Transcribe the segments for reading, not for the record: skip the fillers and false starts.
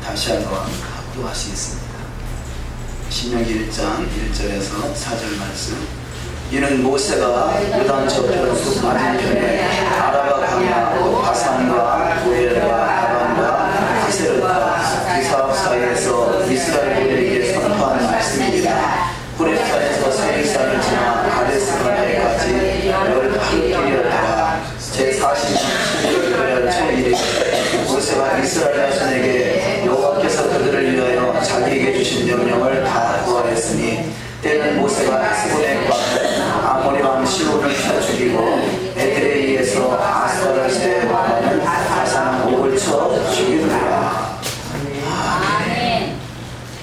다시 한번 합독하시겠습니다. 신명기 1장 1절에서 4절 말씀. 이는 모세가 요단 저편 숲 맞은편에 아라바 강야하고 바산과 고엘과 하반과 하세르타 두 사업 사이에서 이스라엘 군에게 선포한 말씀입니다. 호렙산에서 세일산을 지나 가데스바네까지 열하루길이었다가 제40일 초일에 모세가 이스라엘 자손에게 여호와께서 그들을 위하여 자기에게 주신 명령을 다 구하였으니 때는 모세가 에스본의 아모리 왕 시온을 쳐 죽이고 에드레이에서 아스타를 세워가는 바산 옥을 쳐 죽이더라. 아멘.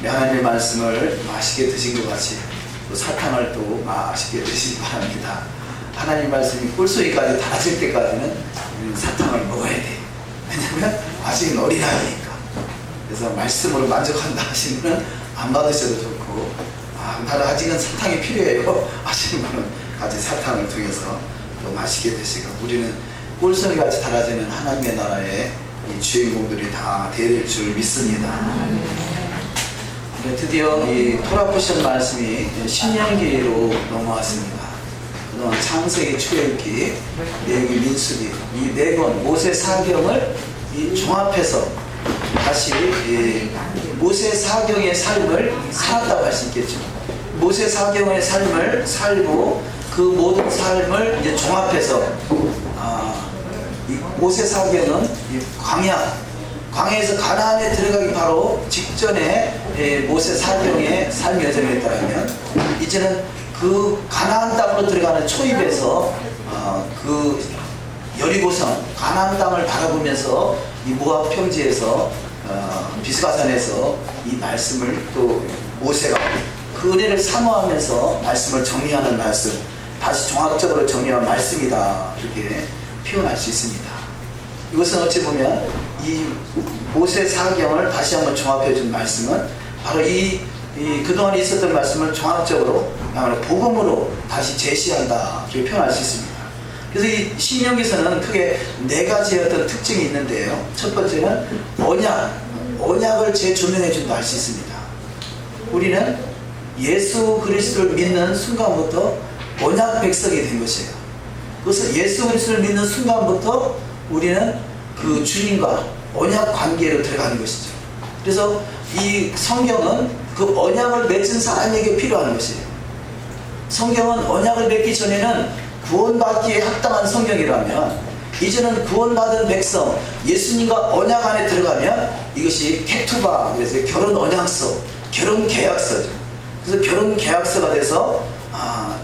하나님의 말씀을 맛있게 드신 것 같이 또 사탕을 또 맛있게 드시기 바랍니다. 하나님 말씀이 꿀소리까지 닿아질 때까지는 우리는 사탕을 먹어야 돼. 왜냐하면 아직 어린아이니까. 그래서 말씀으로 만족한다 하시면 안 받으셔도 좋고, 나는 아직은 사탕이 필요해요 하시는 분은 같이 사탕을 통해서 또 맛있게 드시고, 우리는 꿀소리같이 달아지는 하나님의 나라의 이 주인공들이 다 되릴 줄 믿습니다. 드디어 이 토라 포션 말씀이 신명기로 넘어왔습니다. 그동안 창세기, 출애굽기, 레위기, 민수기 이 네 권 모세 사경을 이 종합해서 다시 모세 사경의 삶을 살았다고 할 수 있겠죠. 모세 사경의 삶을 살고 그 모든 삶을 이제 종합해서 이 모세 사경은 이 광야에서 가나안에 들어가기 바로 직전에 모세 사경의 삶 여정이었다면, 이제는 그 가나안 땅으로 들어가는 초입에서 그 여리고성 가나안 땅을 바라보면서 이 모압 평지에서 비스가산에서 이 말씀을 또 모세가 그 은혜를 사모하면서 말씀을 정리하는 말씀, 다시 종합적으로 정리한 말씀이다, 이렇게 표현할 수 있습니다. 이것은 어찌 보면 이 모세 사경을 다시 한번 종합해 준 말씀은 바로 이 그동안 있었던 말씀을 종합적으로 복음으로 다시 제시한다, 이렇게 표현할 수 있습니다. 그래서 이 신명기서는 크게 네 가지의 어떤 특징이 있는데요. 첫 번째는 언약을 재조명해 준다 할 수 있습니다. 우리는 예수 그리스도를 믿는 순간부터 언약 백성이 된 것이에요. 그래서 예수 그리스도를 믿는 순간부터 우리는 그 주님과 언약 관계로 들어가는 것이죠. 그래서 이 성경은 그 언약을 맺은 사람에게 필요한 것이에요. 성경은 언약을 맺기 전에는 구원받기에 합당한 성경이라면, 이제는 구원받은 백성 예수님과 언약 안에 들어가면 이것이 케투바, 그래서 결혼 언약서, 결혼 계약서죠. 그래서 결혼 계약서가 돼서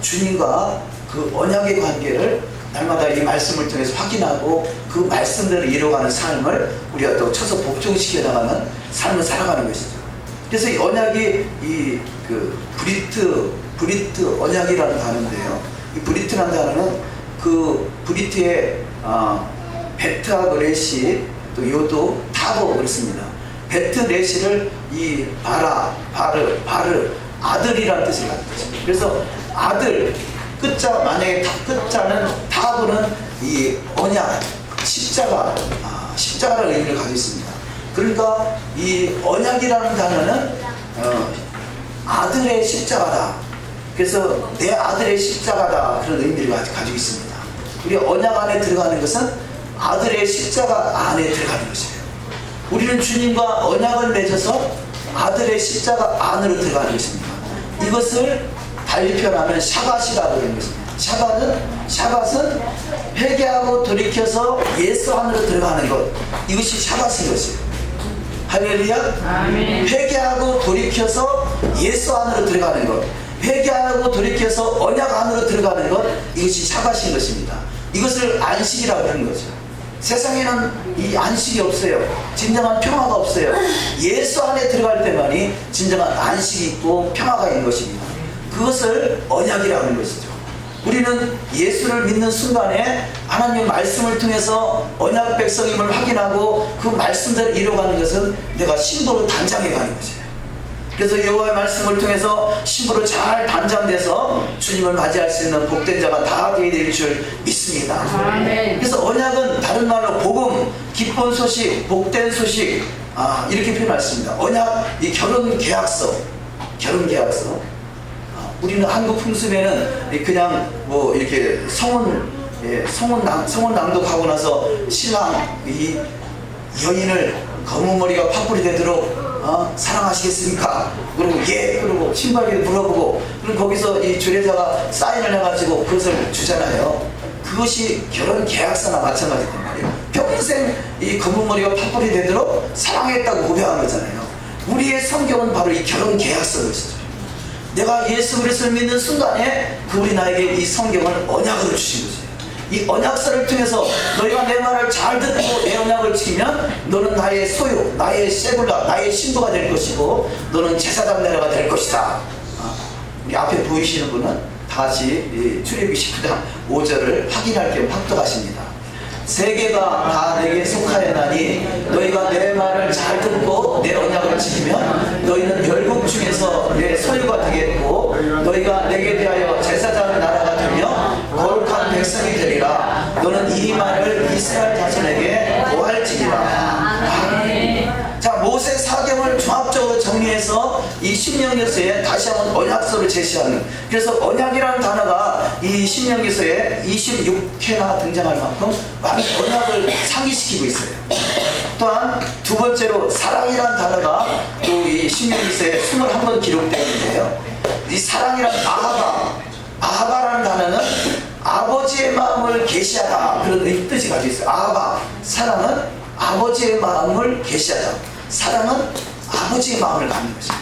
주님과 그 언약의 관계를 날마다 이 말씀을 통해서 확인하고 그 말씀대로 이루어가는 삶을 우리가 또 쳐서 복종시켜 나가는 삶을 살아가는 것이죠. 그래서 이 언약이 그 브리트 언약이라는 단어인데요. 이 브리트라는 단어는 그 브리트의 베트하고 레시, 또 요도, 타고 그렇습니다. 베트 레시를 이 바르 아들이라는 뜻을 갖고 있습니다. 그래서 아들 끝자, 만약에 끝자는 타고는 이 언약, 십자가라는 의미를 가지고 있습니다. 그러니까 이 언약이라는 단어는 아들의 십자가다. 그래서 내 아들의 십자가다, 그런 의미를 가지고 있습니다. 우리 언약 안에 들어가는 것은 아들의 십자가 안에 들어가는 것이에요. 우리는 주님과 언약을 맺어서 아들의 십자가 안으로 들어가는 것입니다. 이것을 달리 표현하면 샤밧이라고 하는 것입니다. 샤밧은 회개하고 돌이켜서 예수 안으로 들어가는 것, 이것이 샤밧인 것이에요. 할렐루야. 아멘. 회개하고 돌이켜서 예수 안으로 들어가는 것, 회개하고 돌이켜서 언약 안으로 들어가는 것, 이것이 샤밧인 것입니다. 이것을 안식이라고 하는 거죠. 세상에는 이 안식이 없어요. 진정한 평화가 없어요. 예수 안에 들어갈 때만이 진정한 안식이 있고 평화가 있는 것입니다. 그것을 언약이라고 하는 것이죠. 우리는 예수를 믿는 순간에 하나님의 말씀을 통해서 언약 백성임을 확인하고 그 말씀대로 이루어가는 것은 내가 신부로 단장해 가는 것이에요. 그래서 여호와의 말씀을 통해서 신부로 잘 단장돼서 주님을 맞이할 수 있는 복된 자가 다 되게 될 줄 믿습니다. 그래서 언약은 다른 말로 복음, 기쁜 소식, 복된 소식, 이렇게 표현했습니다. 언약, 이 결혼 계약서. 우리는 한국 풍습에는 그냥 뭐 이렇게 성원 낭독하고 나서 신랑 이 여인을 검은 머리가 파뿌리 되도록 사랑하시겠습니까? 그리고 예, 그리고 신발에 물어보고, 그럼 거기서 이 주례자가 사인을 해가지고 그것을 주잖아요. 그것이 결혼 계약서나 마찬가지단 말이에요. 평생 이 검은 머리가 파뿌리 되도록 사랑했다고 고백한 거잖아요. 우리의 성경은 바로 이 결혼 계약서였어요. 내가 예수 그리스도를 믿는 순간에 그분이 나에게 이 성경을 언약으로 주신 거죠. 이 언약서를 통해서 너희가 내 말을 잘 듣고 내 언약을 지키면 너는 나의 소유, 나의 세굴라, 나의 신부가 될 것이고 너는 제사장 나라가 될 것이다. 우리 앞에 보이시는 분은 다시 출애굽기 19장 5절을 확인할 겸 합독하십니다. 세계가 다 내게 속하였나니 너희가 내 말을 잘 듣고 내 언약을 지키면 너희는 열국 중에서 내 소유가 되겠고 너희가 내게 대하여 제사장 나라가 되며 거룩한 백성이 되리라. 너는 이 말을 이스라엘 자손에게 고할지니라. 자, 모세 사경을 종합적으로 정리해서 이 신명기서에 다시 한번 언약서를 제시하는, 그래서 언약이라는 단어가 이 신명기서에 26회나 등장할 만큼 많은 언약을 상기시키고 있어요. 또한 두 번째로 사랑이라는 단어가 또 이 신명기서에 21번 기록되어 있는데요. 이 사랑이란 아하바라는 단어는 아버지의 마음을 계시하다, 그런 뜻이 가지고 있어요. 아하바, 사랑은 아버지의 마음을 계시하다. 사랑은 아버지의 마음을 갖는 것이에요.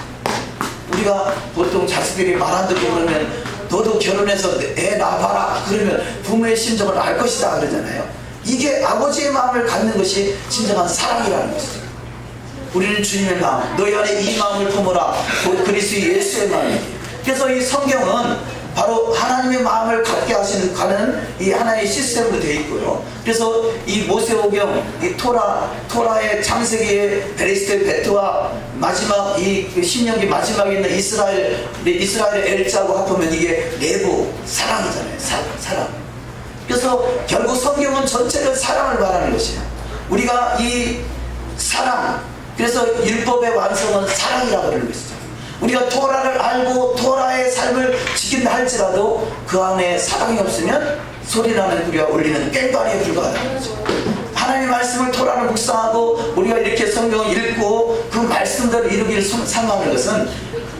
우리가 보통 자식들이 말 안 듣고 그러면 너도 결혼해서 애 낳아봐라 그러면 부모의 심정을 알 것이다 그러잖아요. 이게 아버지의 마음을 갖는 것이 진정한 사랑이라는 것이죠. 우리는 주님의 마음, 너희 안에 이 마음을 품어라, 곧 그리스도 예수의 마음이에요. 그래서 이 성경은 바로 하나님의 마음을 갖게 가는 이 하나의 시스템으로 되어 있고요. 그래서 이 모세오경, 이 토라의 창세기의 베레시트 베트와 마지막 이 신명기 마지막에 있는 이스라엘의 엘자고 합하면 이게 내부 사랑이잖아요. 사랑. 그래서 결국 성경은 전체를 사랑을 말하는 것이에요. 우리가 이 사랑, 그래서 율법의 완성은 사랑이라고 그러는 것이죠. 우리가 토라를 알고 토라의 삶을 지킨다 할지라도 그 안에 사랑이 없으면 소리나는 우리가 울리는 깽가리에 불과하다는 거죠. 하나님의 말씀을 토라를 묵상하고 우리가 이렇게 성경을 읽고 그 말씀대로 이루기를 삼하는 것은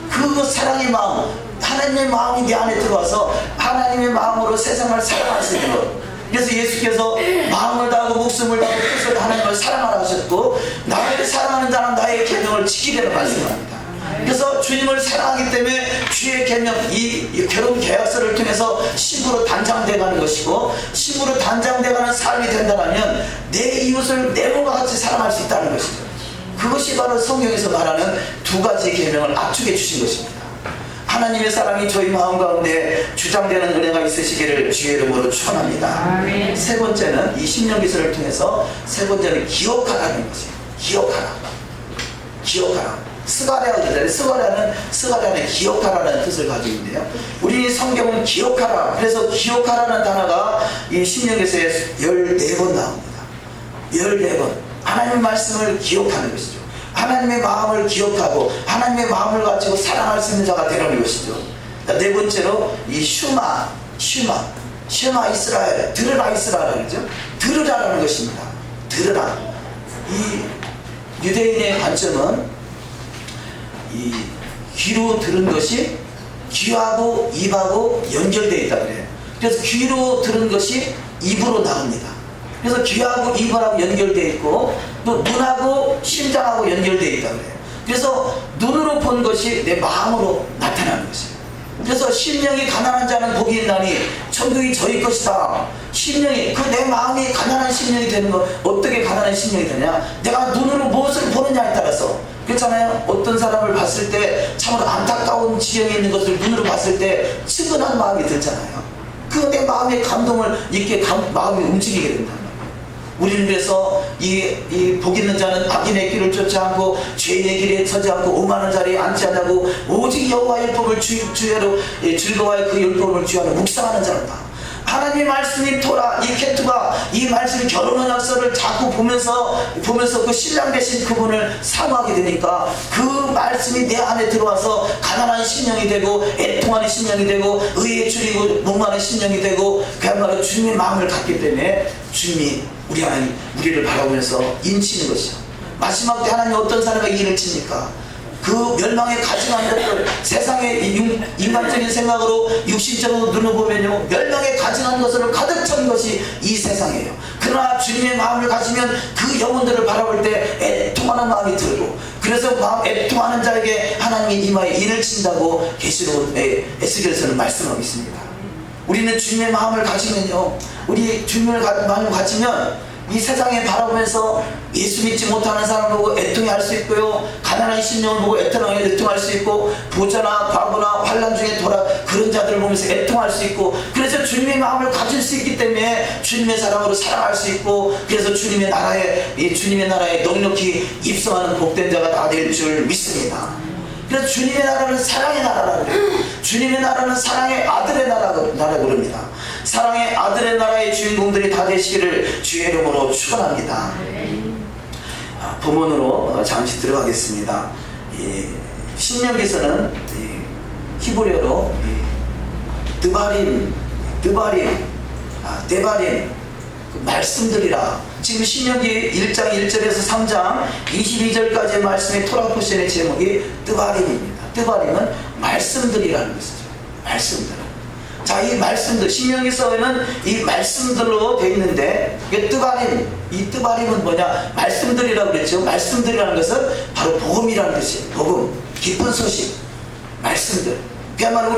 그 사랑의 마음, 하나님의 마음이 내 안에 들어와서 하나님의 마음으로 세상을 사랑할 수 있는 것. 그래서 예수께서 마음을 다하고 목숨을 다하고 뜻을 하나님을 사랑하라 하셨고, 나를 사랑하는 자는 나의 계명을 지키려는 말씀합니다. 그래서 주님을 사랑하기 때문에 주의 계명, 이 결혼 계약서를 통해서 신부로 단장돼가는 것이고, 신부로 단장돼가는 삶이 된다면 내 이웃을 내 몸과 같이 사랑할 수 있다는 것이죠. 그것이 바로 성경에서 말하는 두 가지 계명을 압축해 주신 것입니다. 하나님의 사랑이 저희 마음 가운데 주장되는 은혜가 있으시기를 주의 이름으로 축원합니다. 세 번째는 이 신명기서를 통해서 세 번째는 기억하라는 것이에요. 기억하라. 스가랴가 되잖아요. 스가랴는 기억하라는 뜻을 가지고 있는데요. 우리 성경은 기억하라. 그래서 기억하라는 단어가 이 신명기서에 14번 나옵니다. 14번. 하나님의 말씀을 기억하는 것이죠. 하나님의 마음을 기억하고 하나님의 마음을 가지고 사랑할 수 있는 자가 되는 것이죠. 네 번째로 이 슈마 이스라엘, 들으라 이스라엘 그러죠. 들으라라는 것입니다. 들으라. 이 유대인의 관점은 이 귀로 들은 것이 귀하고 입하고 연결되어 있다 그래요. 그래서 귀로 들은 것이 입으로 나옵니다. 그래서 귀하고 입하고 연결되어 있고 또 눈하고 심장하고 연결되어 있다 그래요. 그래서 눈으로 본 것이 내 마음으로 나타나는 것이에요. 그래서 심령이 가난한 자는 복이 있나니 천국이 저희 것이다. 심령이, 그 내 마음이 가난한 심령이 되는 거, 어떻게 가난한 심령이 되냐? 내가 눈으로 무엇을 보느냐에 따라서. 그렇잖아요. 어떤 사람을 봤을 때 참으로 안타까운 지경에 있는 것을 눈으로 봤을 때 측은한 마음이 들잖아요. 그 내 마음의 감동을 있게 마음이 움직이게 된다. 우리는 그래서 이 복 있는 자는 악인의 길을 쫓지 않고 죄인의 길에 서지 않고 오만한 자리에 앉지 않고 오직 여호와의 율법을 주야로 즐거워하여 그 율법을 주야로 묵상하는 자로다. 하나님의 말씀이 토라, 이 케투바, 이 말씀이 결혼의 약서를 자꾸 보면서 그 신랑 되신 그분을 사모하게 되니까 그 말씀이 내 안에 들어와서 가난한 심령이 되고 애통하는 심령이 되고 의에 줄이고 목마른 심령이 되고 그야말로 주님의 마음을 갖기 때문에 주님이 우리 하나님 우리를 바라보면서 인치는 것이죠. 마지막 때 하나님 어떤 사람에게 인을 칩니까? 그 멸망에 가증한 것들, 세상의 인간적인 생각으로 육신적으로 눈을 보면요, 멸망에 가증한 것으로 가득 찬 것이 이 세상이에요. 그러나 주님의 마음을 가지면 그 영혼들을 바라볼 때 애통하는 마음이 들고, 그래서 애통하는 자에게 하나님이 이마에 인을 친다고 계시록 에스겔서는 말씀하고 있습니다. 우리는 주님의 마음을 가지면요, 우리 주님의 마음을 가지면 이 세상에 바라보면서 예수 믿지 못하는 사람을 보고 애통해할 수 있고요, 가난한 심령을 보고 애통할 수 있고, 부자나 과부나 환난 중에 돌아 그런 자들을 보면서 애통할 수 있고, 그래서 주님의 마음을 가질 수 있기 때문에 주님의 사랑으로 사랑할 수 있고, 그래서 주님의 나라에 넉넉히 입성하는 복된 자가 다 될 줄 믿습니다. 그래서 주님의 나라는 사랑의 나라라고 그래요. 주님의 나라는 사랑의 아들의 나라라고 그럽니다. 사랑의 아들의 나라의 주인공들이 다 되시기를 주의 이름으로 축원합니다. 본문으로 잠시 들어가겠습니다. 신명기서는 히브리어로 드바림, 데바림 그 말씀들이라. 지금 신명기 1장 1절에서 3장 22절까지의 말씀의 토라 포션의 제목이 드바림입니다. 드바림은 말씀들이라는 것이죠. 말씀들. 자, 이 말씀들, 신명기서에는 이 말씀들로 되어 있는데, 이 뜨바림은 뭐냐? 말씀들이라고 그랬죠. 말씀들이라는 것은 바로 복음이라는 뜻이에요. 복음, 기쁜 소식, 말씀들. 그야말로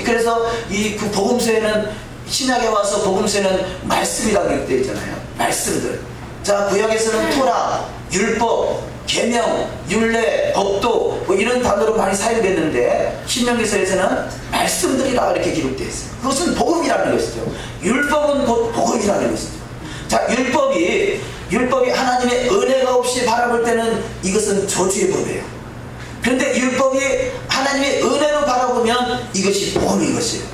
그래서 그 복음서에는, 신약에 와서 복음서에는 말씀이라고 되어 있잖아요. 말씀들. 자, 구약에서는 토라, 율법, 계명, 율례, 법도 뭐 이런 단어로 많이 사용됐는데, 신명기서에서는 말씀들이라 이렇게 기록되어 있어요. 그것은 복음이라는 것이죠. 율법은 곧 복음이라는 것이죠. 자, 율법이 하나님의 은혜가 없이 바라볼 때는 이것은 저주의 법이에요. 그런데 율법이 하나님의 은혜로 바라보면 이것이 복음인 것이에요.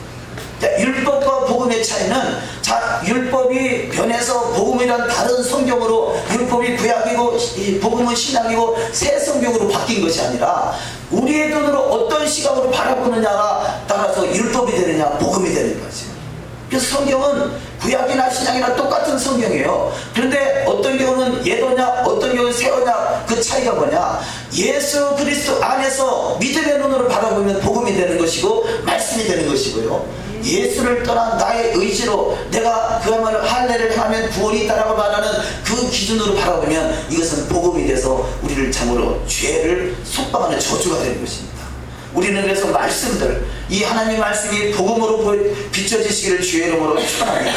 자, 율법과 복음의 차이는, 자, 율법이 변해서 복음이란 다른 성경으로, 율법이 구약이고 이 복음은 신약이고 새 성경으로 바뀐 것이 아니라 우리의 눈으로 어떤 시각으로 바라보느냐가 따라서 율법이 되느냐 복음이 되는 거죠. 그래서 성경은 구약이나 신약이나 똑같은 성경이에요. 그런데 어떤 경우는 옛언약, 어떤 경우는 새언약, 그 차이가 뭐냐? 예수 그리스도 안에서 믿음의 눈으로 바라보면 복음이 되는 것이고 말씀이 되는 것이고요, 예수를 떠난 나의 의지로 내가 그야말로 할례를 하면 구원이 있다라고 말하는 그 기준으로 바라보면 이것은 복음이 돼서 우리를 참으로 죄를 속박하는 저주가 되는 것입니다. 우리는 그래서 말씀들, 이 하나님의 말씀이 복음으로 비춰지시기를 주의 이름으로 축원합니다.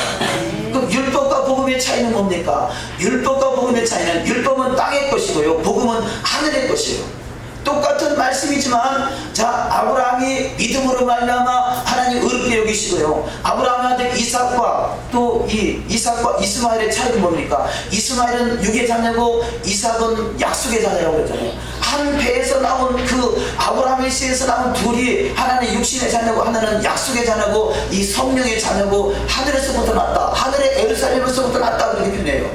그럼 율법과 복음의 차이는 뭡니까? 율법과 복음의 차이는, 율법은 땅의 것이고요, 복음은 하늘의 것이에요. 똑같은 말씀이지만, 자, 아브라함이 믿음으로 말미암아 하나님 의롭게 여기시고요, 아브라함의 아들 이삭과 또 이삭과 이스마엘의 차이는 뭡니까? 이스마엘은 육의 자녀고 이삭은 약속의 자녀라고 그랬잖아요. 한 배에서 나온 그 아브라함의 씨에서 나온 둘이 하나는 육신의 자녀고 하나는 약속의 자녀고 이 성령의 자녀고 하늘에서부터 났다, 하늘의 예루살렘에서부터 났다, 그렇게 표현해요.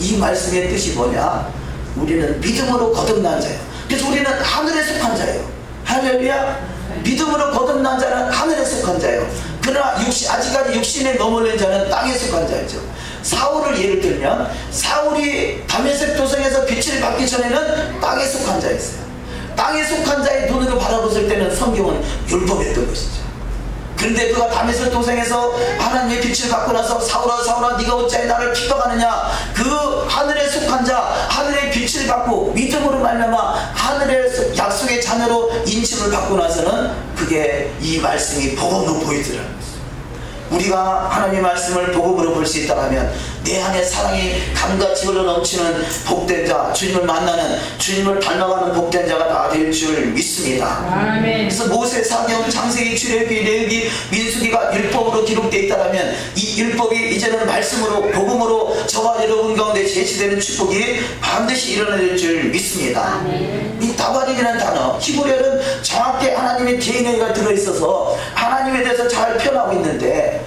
이 말씀의 뜻이 뭐냐? 우리는 믿음으로 거듭난 자예요. 그래서 우리는 하늘에 속한 자예요. 할렐루야. 믿음으로 거듭난 자는 하늘에 속한 자예요. 그러나 아직까지 육신에 머물는 자는 땅에 속한 자죠. 사울을 예를 들면, 사울이 다메섹 도성에서 빛을 받기 전에는 땅에 속한 자였어요. 땅에 속한 자의 눈으로 바라봤을 때는 성경은 율법이었던 것이죠. 그런데 그가 다메섹 도성에서 하나님의 빛을 받고 나서 사울아 사울아 네가 어찌하여 나를 핍박하느냐, 그 하늘에 속한 자, 하늘의 빛을 받고 믿음으로 말미암아 하늘의 약속의 자녀로 인침을 받고 나서는 그게 이 말씀이 복음으로 보이더라는 것이죠. 우리가 하나님의 말씀을 복음으로 볼 수 있다면 내 안에 사랑이 강같이 흘러넘치는 복된 자, 주님을 만나는, 주님을 닮아가는 복된 자가 다 될 줄 믿습니다. 아멘. 그래서 모세, 사경, 창세기, 출애굽기, 레위기, 민수기가 율법으로 기록되어 있다면 이 율법이 이제는 말씀으로, 복음으로 저와 여러분 가운데 제시되는 축복이 반드시 일어날 줄 믿습니다. 아멘. 이 다바림이라는 단어, 히브리어는 정확히 하나님의 DNA가 들어있어서 하나님에 대해서 잘 표현하고 있는데,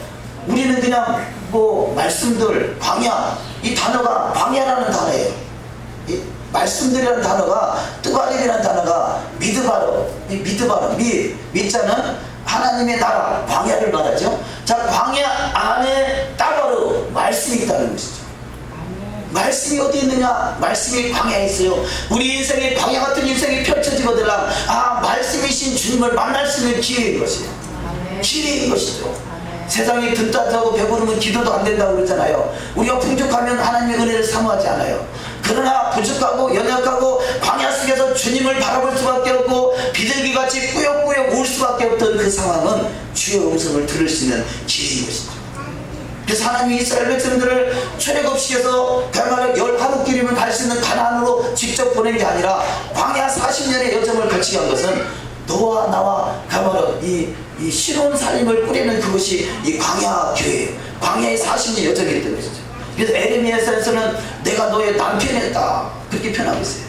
우리는 그냥 뭐 말씀들, 광야, 이 단어가 광야라는 단어예요. 이 말씀들이라는 단어가, 뜨바립이라는 단어가 미드바로, 미자는 하나님의 나라, 광야를 말하죠. 자, 광야 안에 따바로 말씀이 있다는 것이죠. 말씀이 어디 있느냐? 말씀이 광야에 있어요. 우리 인생의 광야 같은 인생이 펼쳐지거든요. 말씀이신 주님을 만날 수 있는 기회인 것이에요. 기회인 것이죠. 세상이 든든하고 배부르면 기도도 안 된다고 그러잖아요. 우리가 풍족하면 하나님의 은혜를 사모하지 않아요. 그러나 부족하고 연약하고 광야 속에서 주님을 바라볼 수밖에 없고 비둘기같이 꾸역꾸역 울 수밖에 없던 그 상황은 주의 음성을 들을 수 있는 기회인 것이죠. 그래서 하나님이 이스라엘 백성들을 출애굽 시켜서 그야말로 11길이면 갈 수 있는 가나안으로 직접 보낸 게 아니라 광야 40년의 여정을 거치게 한 것은 너와 나와 그야말로 이 신혼 살림을 꾸리는 그것이 이 광야 교회예요. 광야의 40년 여정이었던 것이죠. 그래서 에레미야서에서는 내가 너의 남편이었다 그렇게 표현하고 있어요.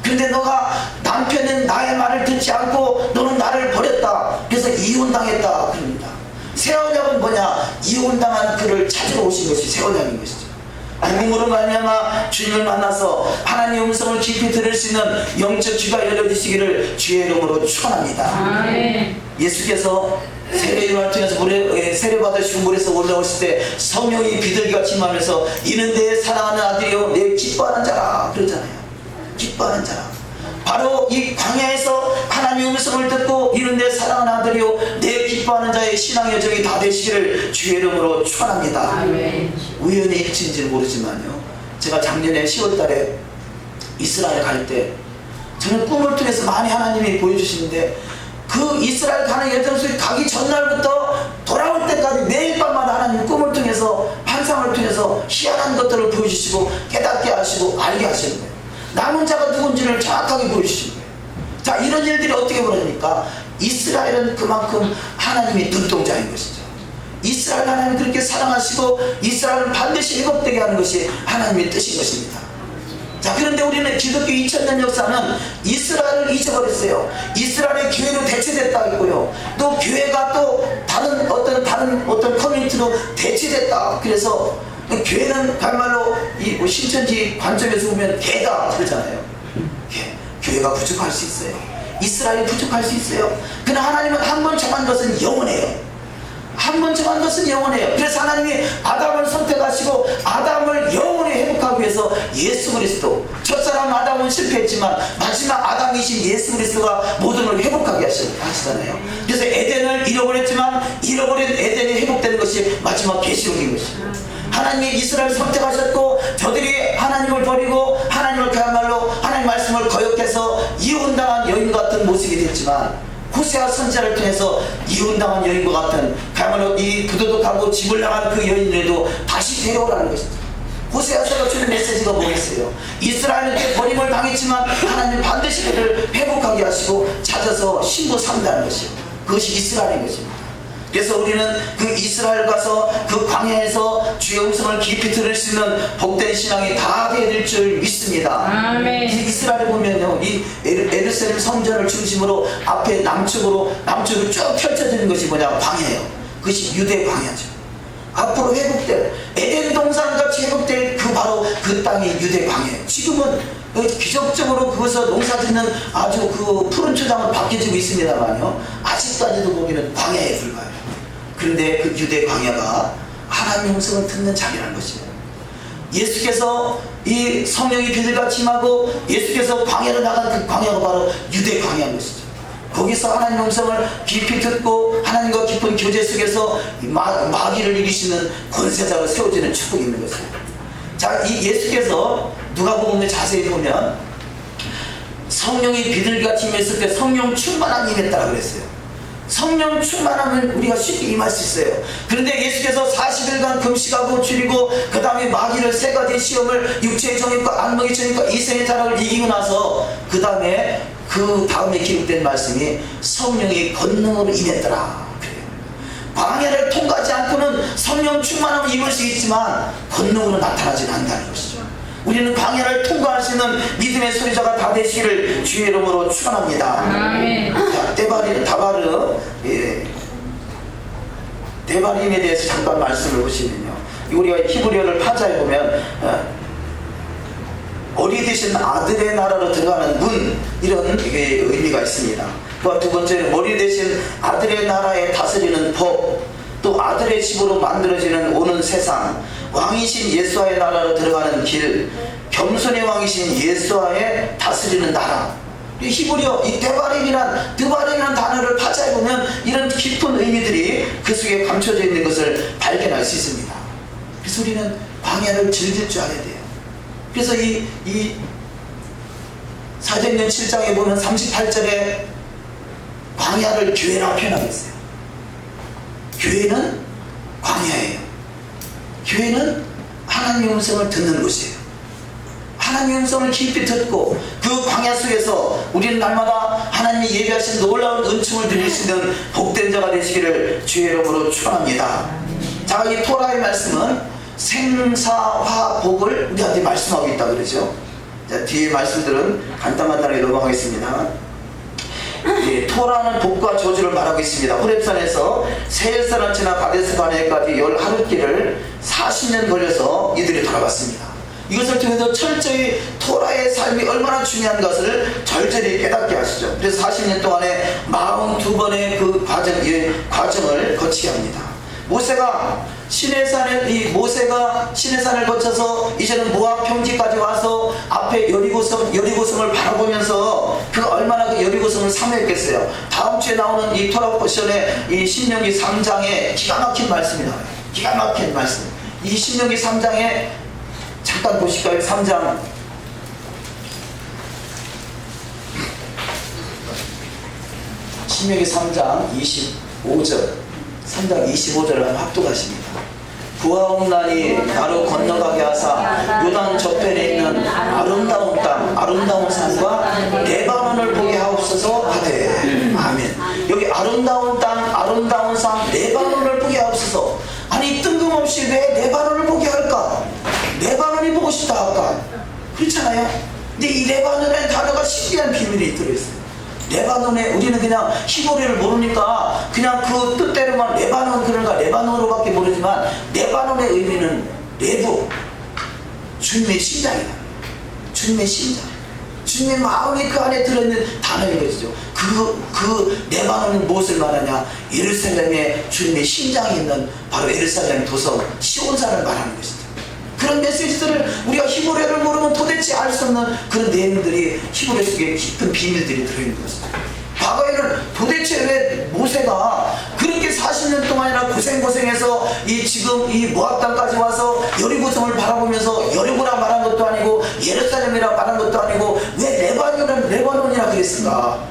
그런데 너가 남편은 나의 말을 듣지 않고 너는 나를 버렸다. 그래서 이혼당했다 그럽니다. 새 언약은 뭐냐? 이혼당한 그를 찾으러 오신 것이 새 언약인 것이죠. 복음으로 말미암아 주님을 만나서 하나님의 음성을 깊이 들을 수 있는 영적 귀가 열려지시기를 주의 이름으로 축원합니다. 예수께서 세례요한을 통해서 세례받으시고 물에서 올라오실 때 성령이 비둘기같이 임하면서 이는 내 사랑하는 아들이요 내 기뻐하는 자라 그러잖아요. 기뻐하는 자라. 바로 이 광야에서 하나님의 음성을 듣고 이는 내 사랑하는 아들이요 내 기뻐하는 자의 신앙 여정이 다 되시기를 주의 이름으로 축원합니다. 우연의 일치인지는 모르지만요, 제가 작년에 10월달에 이스라엘 갈 때 저는 꿈을 통해서 많이 하나님이 보여주시는데 그 이스라엘 가는 여정 속에 가기 전날부터 돌아올 때까지 매일 밤마다 하나님 꿈을 통해서 환상을 통해서 희한한 것들을 보여주시고 깨닫게 하시고 알게 하시는 거예요. 남은 자가 누군지를 정확하게 보여주시는 거예요. 자, 이런 일들이 어떻게 벌어집니까? 이스라엘은 그만큼 하나님의 눈동자인 것이죠. 이스라엘 하나님 그렇게 사랑하시고 이스라엘은 반드시 회복되게 하는 것이 하나님의 뜻인 것입니다. 자, 그런데 우리는 기독교 2000년 역사는 이스라엘을 잊어버렸어요. 이스라엘의 교회로 대체됐다 했고요. 또 교회가 또 다른 어떤 커뮤니티로 대체됐다. 그래서 교회는 정말로 이 신천지 관점에서 보면 개다 그러잖아요. 교회가 부족할 수 있어요. 이스라엘이 부족할 수 있어요. 그러나 하나님은 한 번 정한 것은 영원해요. 한 번 정한 것은 영원해요. 그래서 하나님이 아담을 선택하시고 아담을 영원히 회복하기 위해서 예수 그리스도, 첫사람 아담은 실패했지만 마지막 아담이신 예수 그리스도가 모든 걸 회복하게 하시잖아요. 그래서 에덴을 잃어버렸지만 잃어버린 에덴이 회복되는 것이 마지막 계시록인 것입니다. 하나님이 이스라엘을 선택하셨고 저들이 하나님을 버리고 하나님을 그야말로 하나님 말씀을 거역해서 이혼당한 여인 같은 모습이 됐지만 호세아 선지자를 통해서 이혼당한 여인과 같은 그야말로 이 부도덕하고 집을 나간 그 여인들도 다시 데려오라는 것입니다. 호세아서가 주는 메시지가 뭐겠어요? 이스라엘은 버림을 당했지만 하나님 반드시 그를 회복하게 하시고 찾아서 신부 삼다는 것이에요. 그것이 이스라엘인 것입니다. 그래서 우리는 그 이스라엘 가서 그 광야에서 주의 음성을 깊이 들을 수 있는 복된 신앙이 다 되어야 될 줄 믿습니다. 아멘. 이스라엘에 보면요, 이 예루살렘 성전을 중심으로 앞에 남쪽으로 쭉 펼쳐지는 것이 뭐냐? 광야예요. 그것이 유대 광야죠. 앞으로 회복될 에덴 동산같이 회복될 그 바로 그 땅이 유대 광야예요. 지금은 기적적으로 그것을 농사짓는 아주 그 푸른 초장은 바뀌어지고 있습니다만요, 아직까지도 거기는 광야에 불과해요. 그런데 그 유대 광야가 하나님의 음성을 듣는 자리라는 것이에요. 예수께서 이 성령이 비둘기같이 임하고 예수께서 광야로 나간 그 광야가 바로 유대 광야인 것이죠. 거기서 하나님의 음성을 깊이 듣고 하나님과 깊은 교제 속에서 마귀를 이기시는 권세자가 세워지는 축복이 있는 것입니다. 자, 이 예수께서 누가복음에 자세히 보면 성령이 비둘기같이 임했을 때 성령 충만함이 임했다고 그랬어요. 성령 충만하면 우리가 쉽게 임할 수 있어요. 그런데 예수께서 40일간 금식하고 줄이고 그 다음에 마귀를 세 가지 시험을 육체의 정욕과 안목의 정욕과 이생의 타락을 이기고 나서 그 다음에 기록된 말씀이 성령의 권능으로 임했더라 그래요. 광야를 통과하지 않고는 성령 충만함을 입을 수 있지만 권능으로 나타나지 않는다는 것이죠. 우리는 광야를 통과할 수 있는 믿음의 소리자가 다 되시기를 주의 이름으로 축원합니다. 아멘. 자, 다바르 데바림에 대해서 잠깐 말씀을 보시면요, 우리가 히브리어를 파자에 보면 어리 되신 아들의 나라로 들어가는 문, 이런 의미가 있습니다. 또 두 번째는 머리 되신 아들의 나라에 다스리는 법, 또 아들의 집으로 만들어지는 오는 세상, 왕이신 예수와의 나라로 들어가는 길, 겸손의 왕이신 예수와의 다스리는 나라. 이 히브리어 이 드바림이란 단어를 파자에 보면 이런 깊은 의미들이 그 속에 감춰져 있는 것을 발견할 수 있습니다. 그래서 우리는 광야를 즐길 줄 알아야 돼요. 그래서 이 사도행전 7장에 보면 38절에 광야를 교회라고 표현하고 있어요. 교회는 광야예요. 교회는 하나님의 음성을 듣는 곳이에요. 하나님의 음성을 깊이 듣고 그 광야 속에서 우리는 날마다 하나님이 예비하신 놀라운 은총을 드릴 수 있는 복된 자가 되시기를 주의 이름으로 축원합니다. 자, 이 토라의 말씀은 생사화복을 우리한테 말씀하고 있다 그러죠. 자, 뒤에 말씀들은 간단하게 넘어가겠습니다. 토라는 복과 저주를 말하고 있습니다. 호렙산에서 세일산을 지나 가데스 바네까지 10하루길을 40년 걸려서 이들이 돌아갔습니다. 이것을 통해서 철저히 토라의 삶이 얼마나 중요한 것을 절절히 깨닫게 하시죠. 그래서 40년 동안에 42번의 그 과정을 거치게 합니다. 모세가 시내산을 거쳐서 이제는 모압 평지까지 와서 앞에 여리고성을 바라보면서 그가 얼마나 그 여리고성을 사모했겠어요. 다음 주에 나오는 이 토라 포션의 이 신명기 3장에 기가 막힌 말씀이 나와요. 기가 막힌 말씀. 이 신명기 3장에 잠깐 보실까요? 3장 신명기 3장 25절 3장 25절을 합독하십니다. 구하옵나니 나로 건너가게 하사 요단 저편에 있는 아름다운 땅 아름다운 산과 레바논을 보게 하옵소서 하되. 아멘. 여기 아름다운 땅 아름다운 산 레바논을 보게 하옵소서. 아니 뜬금없이 왜 레바논을 보게 할까? 레바논이 보고 싶다 할까? 그렇잖아요. 근데 이 레바논의 단어가 신기한 비밀이 들어있어요. 레바논에 우리는 그냥 히브리어를 모르니까 그냥 그 뜻대로만 레바논, 그러니까 레바논으로밖에 모르지만 레바논의 의미는 레부, 주님의 심장이다. 주님의 심장, 주님의 마음이 그 안에 들어있는 단어인 것이죠. 그 레바논은 무엇을 말하냐? 예루살렘에 주님의 심장이 있는 바로 예루살렘 도성 시온산을 말하는 것이죠. 그런 메시지들을 우리가 히브리어를 모르면 도대체 알 수 없는 그런 내용들이 히브리어 속에 깊은 비밀들이 들어있는 것입니다. 과거에는 도대체 왜 모세가 그렇게 40년 동안이나 고생해서 지금 이 모압 땅까지 와서 여리고성을 바라보면서 여리고라 말한 것도 아니고 예루살렘이라 말한 것도 아니고 왜 레바논이라 그랬을까?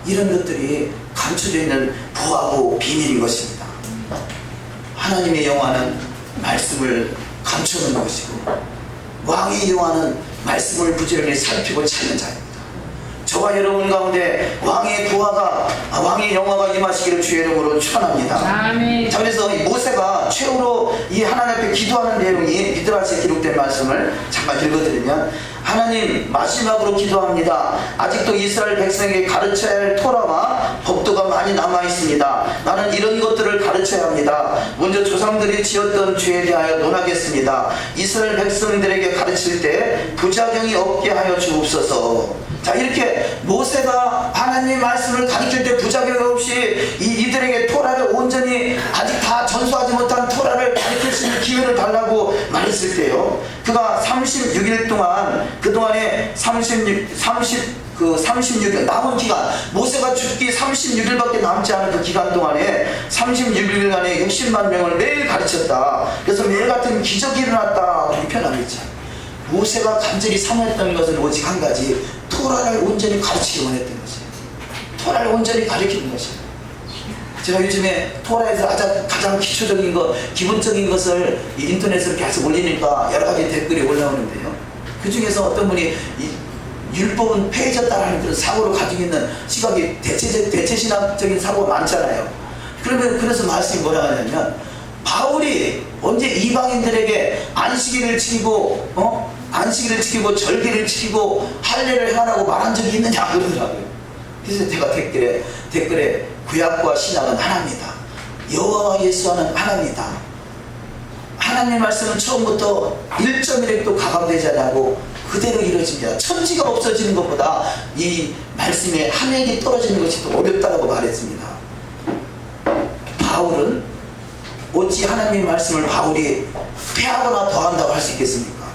이런 것들이 감춰져 있는 부하고 비밀인 것입니다. 하나님의 영화는 말씀을 감추는 것이고 왕의 영화는 말씀을 부지런히 살피고 찾는 자입니다. 저와 여러분 가운데 왕의 영화가 임하시기를 주의 이름으로 축원합니다. 자, 그래서 모세가 최후로 이 하나님 앞에 기도하는 내용이 미드라시에 기록된 말씀을 잠깐 읽어드리면, 하나님, 마지막으로 기도합니다. 아직도 이스라엘 백성에게 가르쳐야 할 토라와 법도가 많이 남아있습니다. 나는 이런 것들을 가르쳐야 합니다. 먼저 조상들이 지었던 죄에 대하여 논하겠습니다. 이스라엘 백성들에게 가르칠 때 부작용이 없게 하여 주옵소서. 자, 이렇게 모세가 하나님의 말씀을 가르칠 때 부작용 없이 이들에게 토라를 온전히 아직 다 전수하지 못한 토라를 가르칠 수 있는 기회를 달라고 말했을 때요, 그가 36일 동안, 그동안에 36일 남은 기간, 모세가 죽기 36일밖에 남지 않은 그 기간 동안에 36일간에 60만 명을 매일 가르쳤다. 그래서 매일 같은 기적이 일어났다, 이렇게 표현하고 있죠. 모세가 간절히 사모했던 것은 오직 한 가지, 토라를 온전히 가르치기 원했던 것이에요. 토라를 온전히 가르치는 것이에요. 제가 요즘에 토라에서 가장 기초적인 것, 기본적인 것을 인터넷으로 계속 올리니까 여러 가지 댓글이 올라오는데요, 그 중에서 어떤 분이 율법은 폐해졌다는 그런 사고를 가지고 있는 시각이 대체신학적인 사고가 많잖아요. 그래서 말씀이 뭐라 하냐면, 바울이 언제 이방인들에게 안식일을 지키고 절기를 지키고 할례를 행하라고 말한 적이 있느냐 그러더라고요. 그래서 제가 댓글에 구약과 신약은 하나입니다. 여호와와 예수와는 하나님이다. 하나님의 말씀은 처음부터 1.1획도 가감되지 않고 그대로 이루어집니다. 천지가 없어지는 것보다 이 말씀에 한 획이 떨어지는 것이 더 어렵다고 말했습니다. 바울은 어찌 하나님의 말씀을 바울이 폐하거나 더한다고 할 수 있겠습니까?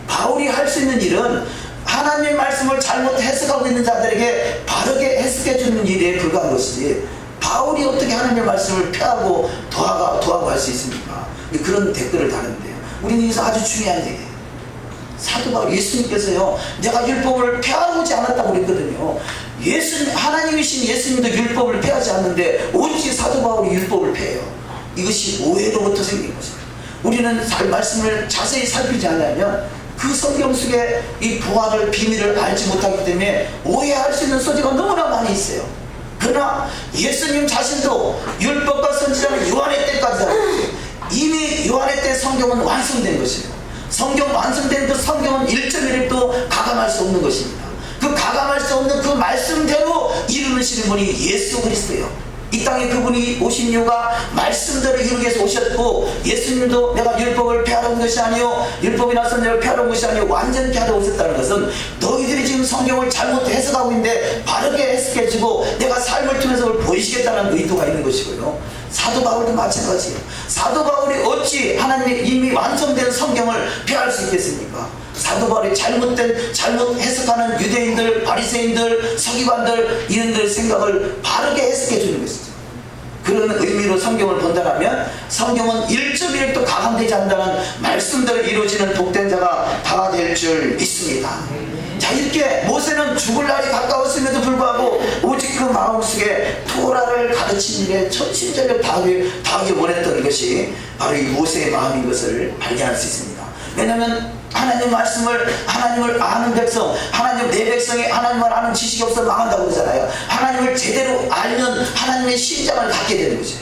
바울이 할 수 있는 일은 하나님의 말씀을 잘못 해석하고 있는 자들에게 바르게 해석해 주는 일에 불과한 것이지, 바울이 어떻게 하나님의 말씀을 폐하고 더하고 할 수 있습니까? 그런 댓글을 다는데요. 우리는 여기서 아주 중요한 얘기예요. 사도 바울, 예수님께서요, 내가 율법을 폐하지 않았다고 그랬거든요. 하나님이신 예수님도 율법을 폐하지 않는데 오직 사도 바울이 율법을 폐해요. 이것이 오해로부터 생긴 것입니다. 우리는 말씀을 자세히 살피지 않으면 그 성경 속에 이 부활을, 비밀을 알지 못하기 때문에 오해할 수 있는 소지가 너무나 많이 있어요. 그러나 예수님 자신도 율법과 선지자는 요한의 때까지 살았어요. 이미 요한의 때 성경은 완성된 것이에요. 성경 완성된 그 성경은 1.1획도 가감할 수 없는 것입니다. 그 가감할 수 없는 그 말씀대로 이루시는 분이 예수 그리스도예요. 이 땅에 그분이 오신 이유가 말씀대로 이루기 위해서 오셨고, 예수님도 내가 율법을 폐하러 온 것이 아니요 율법이나 선지자를 폐하러 온 것이 아니요 완전히 폐하러 오셨다는 것은 너희들이 지금 성경을 잘못 해석하고 있는데 바르게 해석해주고 내가 삶을 통해서 그걸 보이시겠다는 의도가 있는 것이고요. 사도 바울도 마찬가지예요. 사도 바울이 어찌 하나님의 이미 완성된 성경을 폐할 수 있겠습니까? 사도 바울이 잘못 해석하는 유대인들, 바리새인들, 서기관들, 이런들의 생각을 바르게 해석해 주는 것이죠. 그런 의미로 성경을 본다면 성경은 1.1획도 가감되지 않는다는 말씀대로 이루어지는 복된 자가 다 될 줄 믿습니다. 자, 이렇게 모세는 죽을 날이 가까웠음에도 불구하고 오직 그 마음속에 토라를 가르친 일에 전심전력 다하기 원했던 것이 바로 이 모세의 마음인 것을 발견할 수 있습니다. 왜냐하면 하나님 말씀을, 하나님을 아는 백성, 하나님 내 백성이 하나님을 아는 지식이 없어 망한다고 그러잖아요. 하나님을 제대로 알면 하나님의 심장을 갖게 되는 거죠.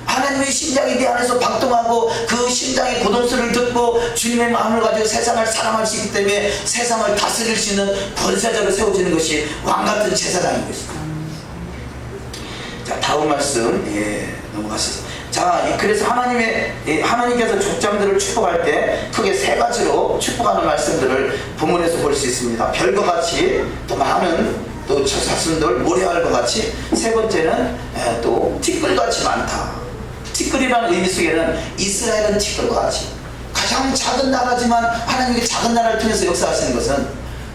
하나님의 심장이 내 안에서 박동하고 그 심장의 고동소리를 듣고 주님의 마음을 가지고 세상을 사랑할 수 있기 때문에 세상을 다스릴 수 있는 권세자로 세워지는 것이 왕같은 제사장인 것입니다. 자, 다음 말씀 넘어가시죠. 자, 그래서 하나님께서 족장들을 축복할 때 크게 세 가지로 축복하는 말씀들을 본문에서 볼 수 있습니다. 별과 같이 또 많은 또 자손들 모래알과 같이, 세 번째는 또 티끌같이 많다. 티끌이라는 의미 속에는 이스라엘은 티끌과 같이 가장 작은 나라지만 하나님의 작은 나라를 통해서 역사하시는 것은,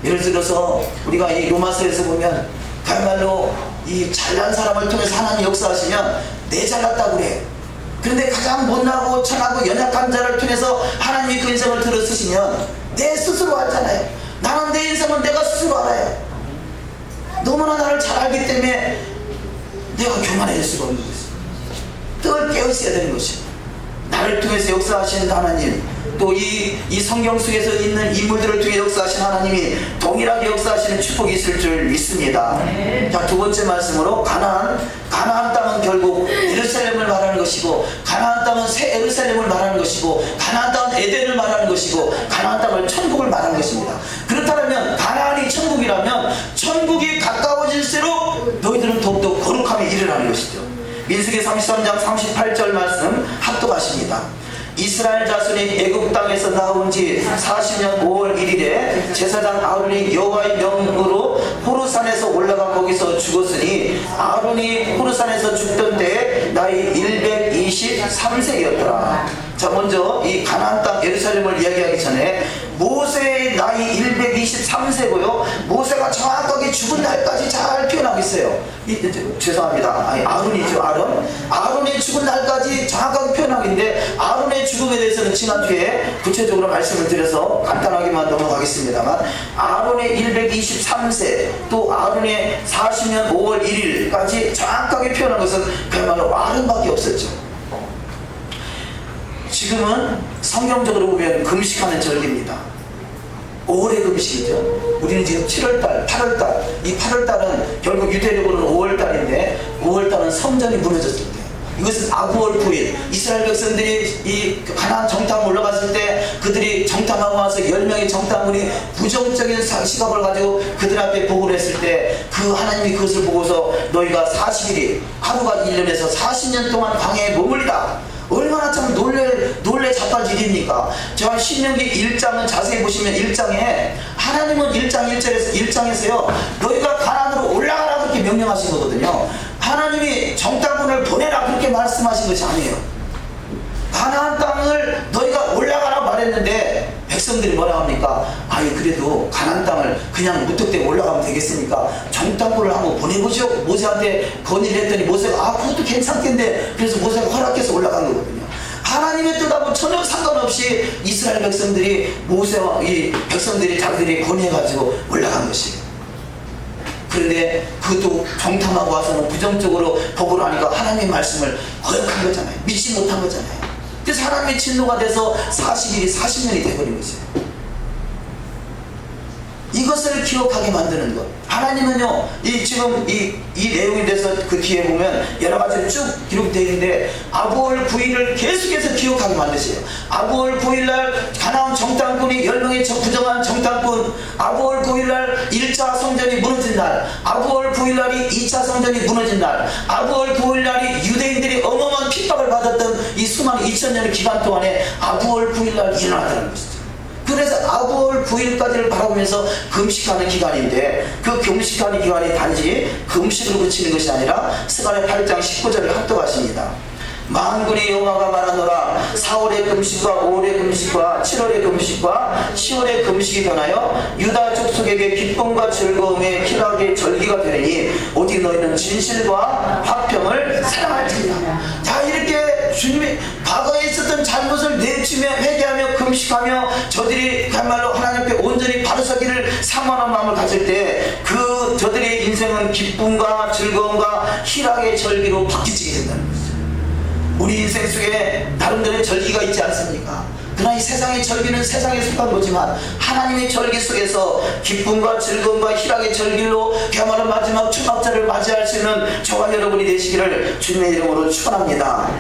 예를 들어서 우리가 이 로마서에서 보면 그야말로 이 잘난 사람을 통해서 하나님 역사하시면 내 잘났다고 그래. 그런데 가장 못나고 천하고 연약한 자를 통해서 하나님이 그 인생을 들어쓰시면 내 스스로 알잖아요. 나는 내 인생은 내가 스스로 알아요. 너무나 나를 잘 알기 때문에 내가 교만해질 수가 없는 것입니다. 늘 깨어있어야 되는 것입니다. 나를 통해서 역사하시는 하나님, 또 이 성경 속에서 있는 인물들을 통해 역사하신 하나님이 동일하게 역사하시는 축복이 있을 줄 믿습니다. 자, 두 번째 말씀으로 가나안 땅은 결국 예루살렘을 말하는 것이고, 가나안 땅은 새 예루살렘을 말하는 것이고, 가나안 땅은 에덴을 말하는 것이고, 가나안 땅은 천국을 말하는 것입니다. 그렇다면 가나안이 천국이라면 천국이 가까워질수록 너희들은 더욱더 거룩함에 이르라는 것이죠. 민수기 33장 38절 말씀 합독하십니다. 이스라엘 자손이 애굽 땅에서 나온 지 40년 5월 1일에 제사장 아론이 여호와의 명으로 호르산에서 올라가 거기서 죽었으니, 아론이 호르산에서 죽던 때에 나이 123세기였더라. 자, 먼저 이 가나안 땅 예루살렘을 이야기하기 전에 모세의 나이 123세고요 모세가 정확하게 죽은 날까지 잘 표현하고 있어요. 죄송합니다. 아론이죠. 아론의 죽은 날까지 정확하게 표현하고 있는데, 아론의 죽음에 대해서는 지난주에 구체적으로 말씀을 드려서 간단하게만 넘어가겠습니다만, 아론의 123세 또 아론의 40년 5월 1일까지 정확하게 표현한 것은 그야말로 아론밖에 없었죠. 지금은 성경적으로 보면 금식하는 절기입니다. 올해 금식이죠. 우리는 지금 7월달, 8월달, 이 8월달은 결국 유대력으로는 5월달인데 5월달은 성전이 무너졌을 때, 이것은 아구월 부인, 이스라엘 백성들이 이 가나안 정탐 올라갔을 때 그들이 정탐하고 와서 10명의 정탐군이 부정적인 시각을 가지고 그들 앞에 보고를 했을 때 그 하나님의 하나님이 그것을 보고서 너희가 40일이 하루가 1년에서 40년 동안 광야에 머물리라. 얼마나 참 놀래 자빠질입니까? 제가 신명기 1장은 자세히 보시면 1장에 하나님은 1장 1장에서요 너희가 가나안으로 올라가라 그렇게 명령하신 거거든요. 하나님이 정탐꾼을 보내라 그렇게 말씀하신 것이 아니에요. 가나안 땅을 너희가 올라가라 말했는데 백성들이 뭐라 합니까? 아니 그래도 가나안 땅을 그냥 무턱대고 올라가면 되겠습니까? 정탐꾼을 한번 보내보죠. 모세한테 건의를 했더니 모세가 그것도 괜찮겠는데 그래서 모세가 허락해서 올라간 거거든요. 하나님의 뜻하고 전혀 상관없이 이스라엘 백성들이 모세와 이 백성들이 자기들이 건의해가지고 올라간 것이에요. 그런데 그것도 정탐하고 와서는 부정적으로 보고를 하니까 하나님의 말씀을 거역한 거잖아요. 믿지 못한 거잖아요. 그래서 하나님의 진노가 돼서 40일이 40년이 돼버린 거죠. 이것을 기억하게 만드는 것. 하나님은요, 지금 이 내용에 대해서 그 뒤에 보면 여러 가지로 쭉 기록되어 있는데, 아부월 9일을 계속해서 기억하게 만드세요. 아부월 9일날 가나안 정탐꾼이 10명의 부정한 정탐꾼, 아부월 9일날 1차 성전이 무너진 날, 아부월 9일날이 2차 성전이 무너진 날, 아부월 9일날이 유대인들이 어마어마한 핍박을 받았던 이 수많은 2000년의 기간 동안에 아부월 9일날 일어나더라는 것이죠. 그래서 아부월 9일까지를 바라보면서 금식하는 기간인데, 그 금식하는 기간이 단지 금식으로 그치는 것이 아니라 스가랴 8장 19절을 합독하십니다. 만군의 여호와가 말하노라. 4월의 금식과 5월의 금식과 7월의 금식과 10월의 금식이 변하여 유다 족속에게 기쁨과 즐거움의 희락의 절기가 되니 오직 너희는 진실과 화평을 사랑할지니라. 자, 이렇게 주님이 과거에 있었던 잘못을 내치며 회개하며 금식하며 저들이 그야말로 하나님 앞에 온전히 바로 서기를 사모하는 마음을 가질 때 그 저들의 인생은 기쁨과 즐거움과 희락의 절기로 바뀌게 된다는 거죠. 우리 인생 속에 나름대로의 절기가 있지 않습니까? 그러나 이 세상의 절기는 세상에 속한 거지만 하나님의 절기 속에서 기쁨과 즐거움과 희락의 절기로 그야말로 마지막 초막절을 맞이할 수 있는 저와 여러분이 되시기를 주님의 이름으로 축원합니다.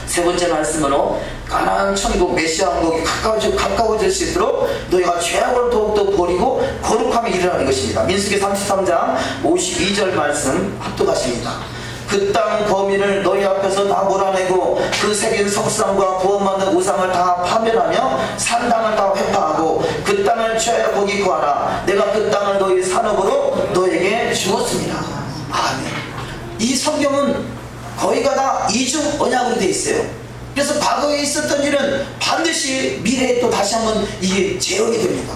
세 번째 말씀으로 가나안 천국 메시아 왕국이 가까워질 수 있도록 너희가 죄악을 더욱더 버리고 거룩함에 이르라는 것입니다. 민수기 33장 52절 말씀 합독하십니다. 그 땅 거민을 너희 앞에서 다 몰아내고 그 새긴 석상과 부엄만든 우상을 다 파멸하며 산당을 다 회파하고 그 땅을 취하여 거기 구하라. 내가 그 땅을 너희 산업으로 너에게 주었습니다. 아멘. 이 성경은 거의가 다 이중 언약으로 되어 있어요. 그래서 과거에 있었던 일은 반드시 미래에 또 다시 한번 이게 재현이 됩니다.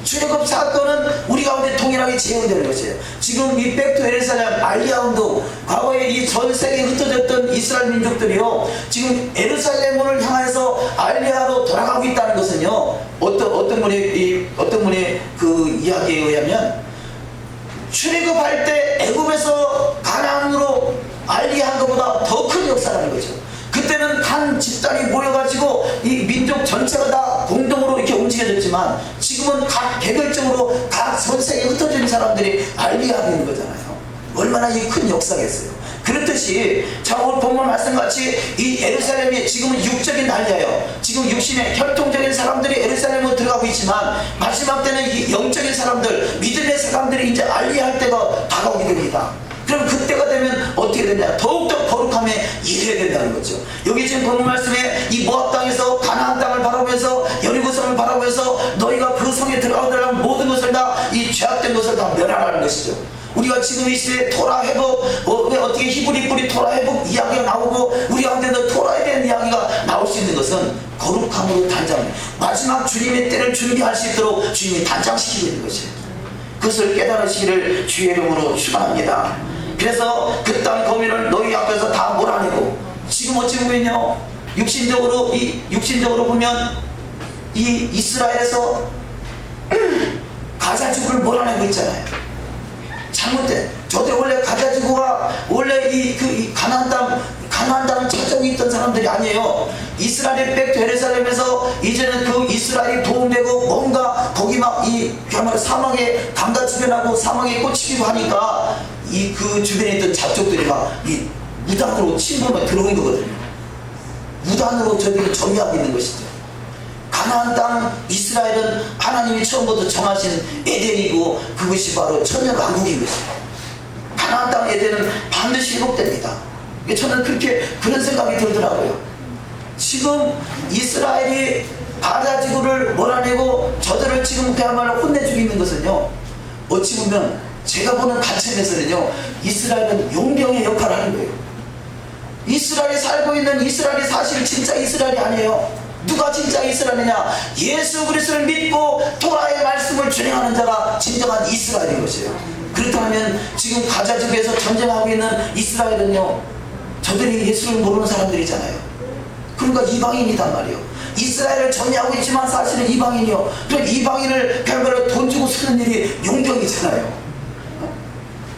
출애굽 사건은 우리 가운데 동일하게 재현되는 것이에요. 지금 이 백투 예루살렘 알리야 운동, 과거에 이 전 세계에 흩어졌던 이스라엘 민족들이요, 지금 예루살렘을 향해서 알리야로 돌아가고 있다는 것은요, 어떤 분의 그 이야기에 의하면 출애굽할 때 애굽에서 가나안으로 알리야한 것보다 더 큰 역사라는 거죠. 그때는 한 집단이 모여가지고 이 민족 전체가 다 공동으로 이렇게 움직여졌지만 지금은 각 개별적으로 각 전 세계에 흩어져 있는 사람들이 알리하고 있는 거잖아요. 얼마나 이 큰 역사겠어요. 그렇듯이 자, 오늘 본문 말씀같이 이 예루살렘이 지금은 육적인 난리예요. 지금 육신의 혈통적인 사람들이 예루살렘으로 들어가고 있지만 마지막 때는 이 영적인 사람들, 믿음의 사람들이 이제 알리할 때가 다가오게 됩니다. 그럼 그때가 되면 어떻게 되냐? 더욱더 거룩함에 이르게 된다는 거죠. 여기 지금 본문 말씀에 이 모압 땅에서 가나안 땅을 바라보면서 여리고성을 바라보면서 너희가 그 성에 들어가더라면 모든 것을 다 이 죄악된 것을 다 멸하라는 것이죠. 우리가 지금 이 시대에 토라 회복, 어떻게 히브리 뿌리 토라 회복 이야기가 나오고 우리 가운데도 토라에 대한 이야기가 나올 수 있는 것은 거룩함으로 단장, 마지막 주님의 때를 준비할 수 있도록 주님이 단장시키고 있는 것이에요. 그것을 깨달으시기를 주의 이름으로 축원합니다. 그래서 그 땅 거민을 너희 앞에서 다 몰아내고, 지금 어찌 보면요, 육신적으로 보면 이 이스라엘에서 가자지구를 몰아내고 있잖아요. 잘못된, 저들 원래 가자지구가 원래 이 가나안 땅을 찾아오고 있던 사람들이 아니에요. 이스라엘의 백투 예루살렘에서 이제는 그 이스라엘이 도움되고 뭔가 거기 막 그야말로 사막에 강가 주변하고 사막에 꽂히기도 하니까 그 주변에 있던 잡족들이 막 무단으로 침범에 들어온 거거든요. 무단으로 저들이 점유하고 있는 것이죠. 가나안 땅 이스라엘은 하나님이 처음부터 정하신 에덴이고 그것이 바로 천년왕국인 것입니다. 에덴은 반드시 회복됩니다. 저는 그런 생각이 들더라고요. 지금 이스라엘이 가나지구를 몰아내고 저들을 지금 그야말로 혼내주고 있는 것은요, 어찌 보면 제가 보는 관점에서는요, 이스라엘은 용병의 역할을 하는 거예요. 이스라엘이 살고 있는 이스라엘이 사실 진짜 이스라엘이 아니에요. 누가 진짜 이스라엘이냐? 예수 그리스도를 믿고 토라의 말씀을 준행하는 자가 진정한 이스라엘인 것이에요. 그렇다면 지금 가자지구에서 전쟁하고 있는 이스라엘은요, 저들이 예수를 모르는 사람들이잖아요. 그러니까 이방인이단 말이에요. 이스라엘을 정리하고 있지만 사실은 이방인이요. 그럼 이방인을 결과로 돈 주고 쓰는 일이 용병이잖아요.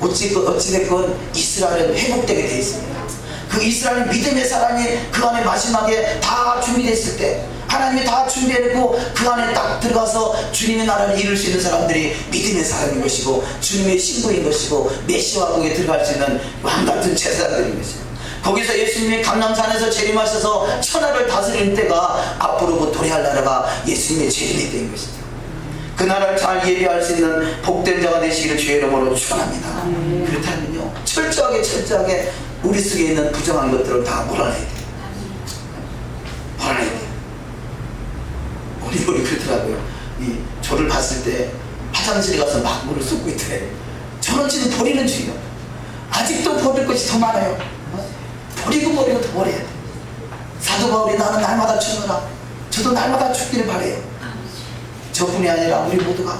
어찌됐건 이스라엘은 회복되게 되어 있습니다. 그 이스라엘 믿음의 사람이 그 안에 마지막에 다 준비됐을 때, 하나님이 다 준비해놓고 그 안에 딱 들어가서 주님의 나라를 이룰 수 있는 사람들이 믿음의 사람인 것이고 주님의 신부인 것이고 메시아와 거기에 들어갈 수 있는 왕같은 제사장들인 것이에요. 거기서 예수님이 감람산에서 재림하셔서 천하를 다스리는 때가 앞으로 그 도래할 나라가 예수님의 재림이 된 것이죠. 그 나라를 잘 예비할 수 있는 복된 자가 되시기를 주의 이름으로 축원합니다. 그렇다면요, 철저하게 우리 속에 있는 부정한 것들을 다 몰아내야 돼요. 몰아내야 돼요. 우리 그렇더라고요. 이 저를 봤을 때 화장실에 가서 막 물을 쏟고 있더래. 저는 지금 버리는 중이에요. 아직도 버릴 것이 더 많아요. 버리고 더 버려야 돼. 사도 바울이 나는 날마다 죽노라. 저도 날마다 죽기를 바래요. 저뿐이 아니라 우리 모두가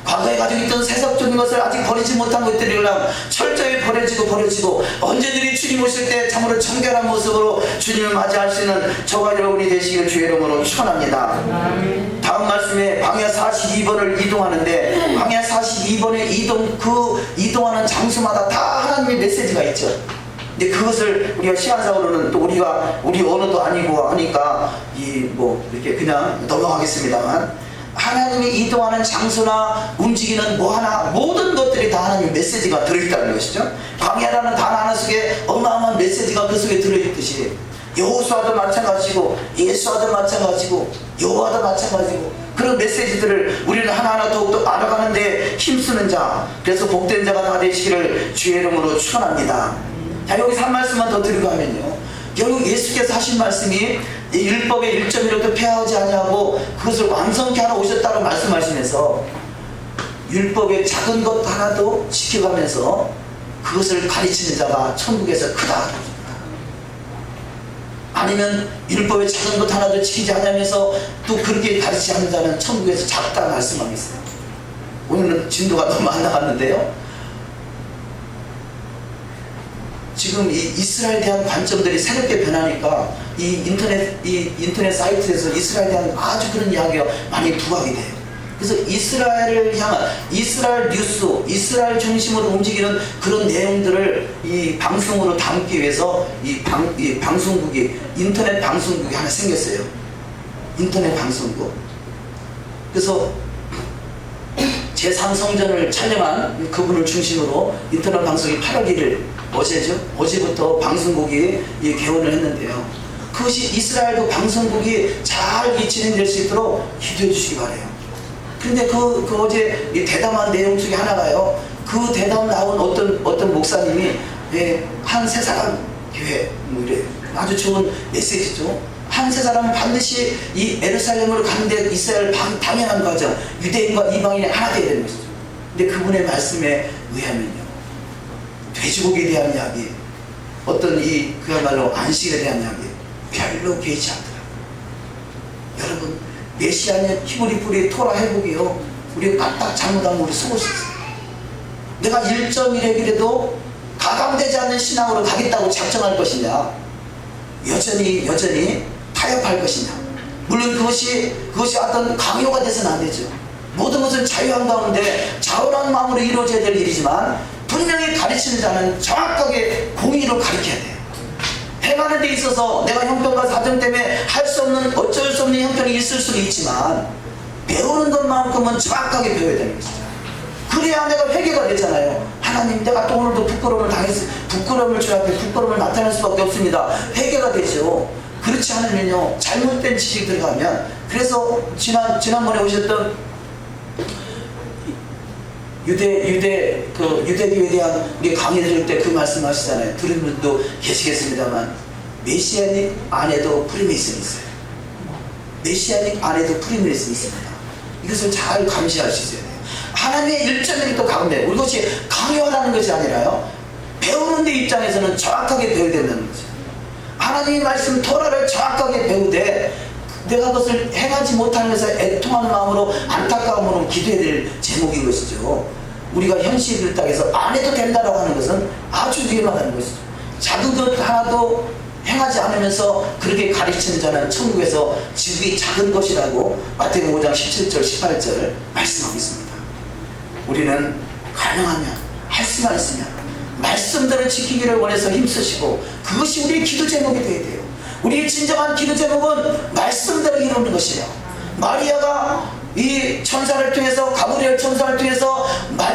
과거에 가지고 있던 세속적인 것을 아직 버리지 못한 것들을 철저히 버려지고 언제든지 주님 오실 때 참으로 청결한 모습으로 주님을 맞이할 수 있는 저와 여러분이 되시기를 주의 이름으로 축원합니다. 다음 말씀에 광야 42번을 이동하는데 광야 42번의 이동하는 장소마다 다 하나님의 메시지가 있죠. 근데 그것을 우리가 시간상으로는 또 우리 언어도 아니고 하니까 이렇게 그냥 넘어가겠습니다만, 하나님이 이동하는 장소나 움직이는 모든 것들이 다 하나님의 메시지가 들어있다는 것이죠. 광야라는 단어 하나 속에 어마어마한 메시지가 그 속에 들어있듯이 여호수아도 마찬가지고 예수아도 마찬가지고 여호와도 마찬가지고 그런 메시지들을 우리는 하나하나 더욱더 알아가는데 힘쓰는 자, 그래서 복된 자가 다 되시기를 주의 이름으로 축원합니다. 자, 여기서 한 말씀만 더 드리고 하면요, 결국 예수께서 하신 말씀이 율법의 1점이라도 폐하지 아니하고 그것을 완성케 하러 오셨다고 말씀하시면서 율법의 작은 것 하나도 지켜가면서 그것을 가르치는 자가 천국에서 크다. 아니면 율법의 작은 것 하나도 지키지 않으면서 또 그렇게 가르치지 않는 자는 천국에서 작다 말씀하겠어요. 오늘은 진도가 너무 안 나갔는데요, 지금 이 이스라엘에 대한 관점들이 새롭게 변하니까 이 인터넷 사이트에서 이스라엘에 대한 아주 그런 이야기가 많이 부각이 돼요. 그래서 이스라엘을 향한 이스라엘 뉴스, 이스라엘 중심으로 움직이는 그런 내용들을 이 방송으로 담기 위해서 인터넷 방송국이 하나 생겼어요. 인터넷 방송국. 그래서 제3성전을 촬영한 그분을 중심으로 인터넷 방송이 8월 1일 어제부터 방송국이 개원을 했는데요. 그것이 이스라엘도 방송국이 잘 진행될 수 있도록 기도해 주시기 바래요. 그런데 그 어제 이 대담한 내용 중에 하나가요, 그 대담 나온 어떤 목사님이 한 세 사람 교회 이래 아주 좋은 메시지죠. 한 세 사람은 반드시 이 예루살렘으로 가는데 이스라엘 당연한 과정, 유대인과 이방인이 하나 되어야 되는 것이죠. 근데 그분의 말씀에 의하면요, 돼지고기에 대한 이야기, 그야말로 안식에 대한 이야기 별로 개의치 않더라고요. 여러분, 메시아는 히브리 뿌리 토라 회복이요, 우리가 까딱 잘못하면 우리 속을 수 있어요. 내가 1.1핵이라도 가감되지 않는 신앙으로 가겠다고 작정할 것이냐, 여전히 타협할 것이냐. 물론 그것이 어떤 강요가 돼서는 안 되죠. 모든 것은 자유한 가운데 자원한 마음으로 이루어져야 될 일이지만, 분명히 가르치는 자는 정확하게 공의로 가르쳐야 돼요. 행하는 데 있어서 내가 형편과 사정 때문에 어쩔 수 없는 형편이 있을 수는 있지만, 배우는 것만큼은 정확하게 배워야 되는 것이죠. 그래야 내가 회개가 되잖아요. 하나님, 내가 또 오늘도 부끄러움을 당했어요. 부끄러움을 주 앞에 부끄러움을 나타낼 수밖에 없습니다. 회개가 되죠. 그렇지 않으면요, 잘못된 지식이 들어가면, 그래서 지난번에 오셨던 유대교에 대한 우리 강의 들을 때 그 말씀 하시잖아요. 들은 분도 계시겠습니다만, 메시아닉 안에도 프리메이슨이 있어요. 메시아닉 안에도 프리메이슨이 있습니다. 이것을 잘 감시하시셔야 돼요. 하나님의 일점이 또 강해. 이것이 강요하라는 것이 아니라요, 배우는 데 입장에서는 정확하게 배워야 된다는 거죠. 하나님의 말씀 토라를 정확하게 배우되 내가 그것을 행하지 못하는 것에 애통하는 마음으로, 안타까움으로 기도해야 될 제목인 것이죠. 우리가 현실을 땅에서 안 해도 된다라고 하는 것은 아주 위험하다는 것이죠. 작은 것 하나도 행하지 않으면서 그렇게 가르치는 자는 천국에서 지극히 작은 것이라고 마태복음 5장 17절 18절 말씀하고 있습니다. 우리는 가능하면, 할 수만 있으면 말씀대로 지키기를 원해서 힘쓰시고, 그것이 우리의 기도 제목이 되어야 돼요. 우리의 진정한 기도 제목은 말씀대로 이루는 것이에요. 마리아가 이 천사를 통해서, 가브리엘 천사를 통해서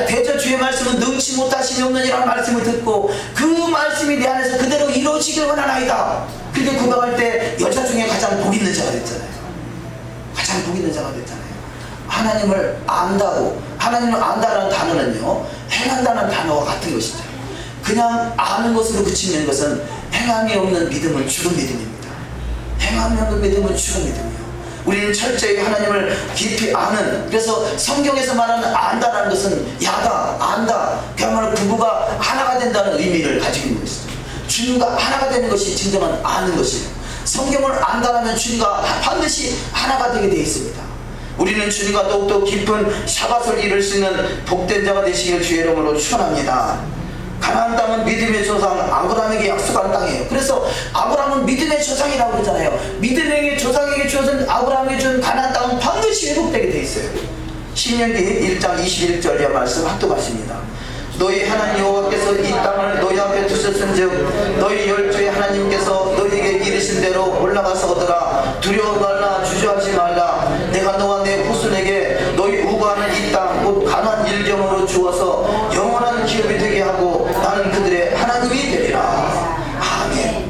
대저 주의 말씀은 능치 못하심이 없느니라는 말씀을 듣고 그 말씀이 내 안에서 그대로 이루어지길 원하나이다. 그렇게 고백할 때 여자 중에 가장 복 있는 자가 됐잖아요. 가장 복 있는 자가 됐잖아요. 하나님을 안다고, 하나님을 안다라는 단어는요, 행한다는 단어와 같은 것이죠. 그냥 아는 것으로 그치는 것은 행함이 없는 믿음은 죽은 믿음입니다. 행함이 없는 믿음은 죽은 믿음이에요. 우리는 철저히 하나님을 깊이 아는, 그래서 성경에서 말하는 안다라는 것은 야다, 안다, 그야말로 부부가 하나가 된다는 의미를 가지고 있는 것이죠. 주님과 하나가 되는 것이 진정한 아는 것이에요. 성경을 안다라면 주님과 반드시 하나가 되게 되어 있습니다. 우리는 주님과 더욱더 깊은 샤밧을 이룰 수 있는 복된 자가 되시길 주의 이름으로 축원합니다. 가나안 땅은 믿음의 조상 아브라함에게 약속한 땅이에요. 그래서 아브라함은 믿음의 조상이라고 그러잖아요. 믿음의 조상에게 주어진, 아브라함에게 준 가나안 땅은 반드시 회복되게 돼 있어요. 신명기 1장 21절의 말씀 합독하십니다. 너희 하나님 여호와께서 이 땅을 너희 앞에 두셨은즉 너희 열조의 하나님께서 너희에게 이르신 대로 올라가서 얻으라. 두려워 말라, 주저하지 말라. 내가 너와 내 후손에게 너희 우거하는 이 땅 곧 가나안 일경으로 주어서 영원한 기업이 되게 하고 나는 그들의 하나님이 되리라. 아멘.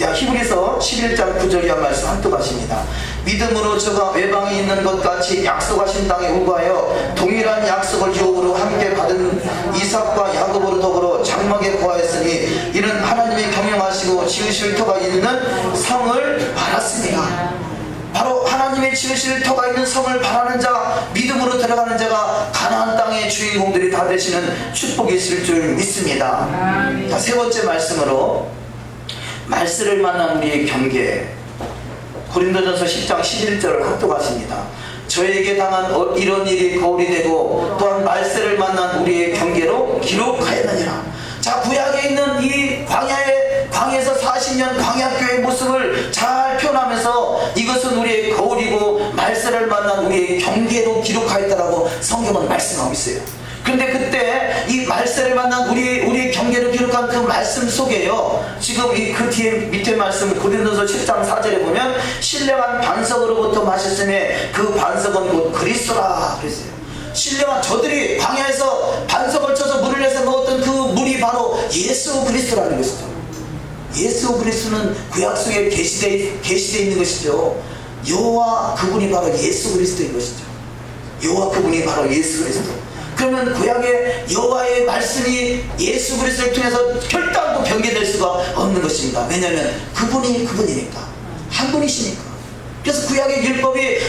야, 히브리서 11장 9절의 말씀 합독하십니다. 믿음으로 저가 외방에 있는 것 같이 약속하신 땅에 우거하여 동일한 약속을 유업으로 함께 받은 이삭과 야곱으로 더불어 장막에 거하였으니 이는 하나님이 경영하시고 지으실 터가 있는 성을 바랐습니다. 바로 하나님의 지으실 터가 있는 성을 바라는 자, 믿음으로 들어가는 자가 가나안 땅의 주인공들이 다 되시는 축복이 있을 줄 믿습니다. 자, 세 번째 말씀으로 말씀을 만난 우리의 경계, 고린도전서 10장 11절을 합독하십니다. 저에게 당한 이런 일이 거울이 되고 또한 말세를 만난 우리의 경계로 기록하였느니라. 자, 구약에 있는 이 광야에서 40년 광야교회의 모습을 잘 표현하면서 이것은 우리의 거울이고 말세를 만난 우리의 경계로 기록하였다라고 성경은 말씀하고 있어요. 그런데 그때 이 말세를 만난 우리의 경계를 기록한 그 말씀 속에요, 지금 그 뒤에 밑에 말씀 고린도서 10장 4절에 보면 신령한 반석으로부터 마셨음에 그 반석은 곧 그리스도라 그랬어요. 신령한, 저들이 광야에서 반석을 쳐서 물을 내서 먹었던 그 물이 바로 예수 그리스도라는 것이죠. 예수 그리스도는 구약 속에 계시되어 있는 것이죠. 여호와 그분이 바로 예수 그리스도인 것이죠. 여호와 그분이 바로 예수 그리스도. 그러면 구약의 여호와의 말씀이 예수 그리스도를 통해서 결단코 변개될 수가 없는 것입니다. 왜냐하면 그분이니까, 한 분이시니까. 그래서 구약의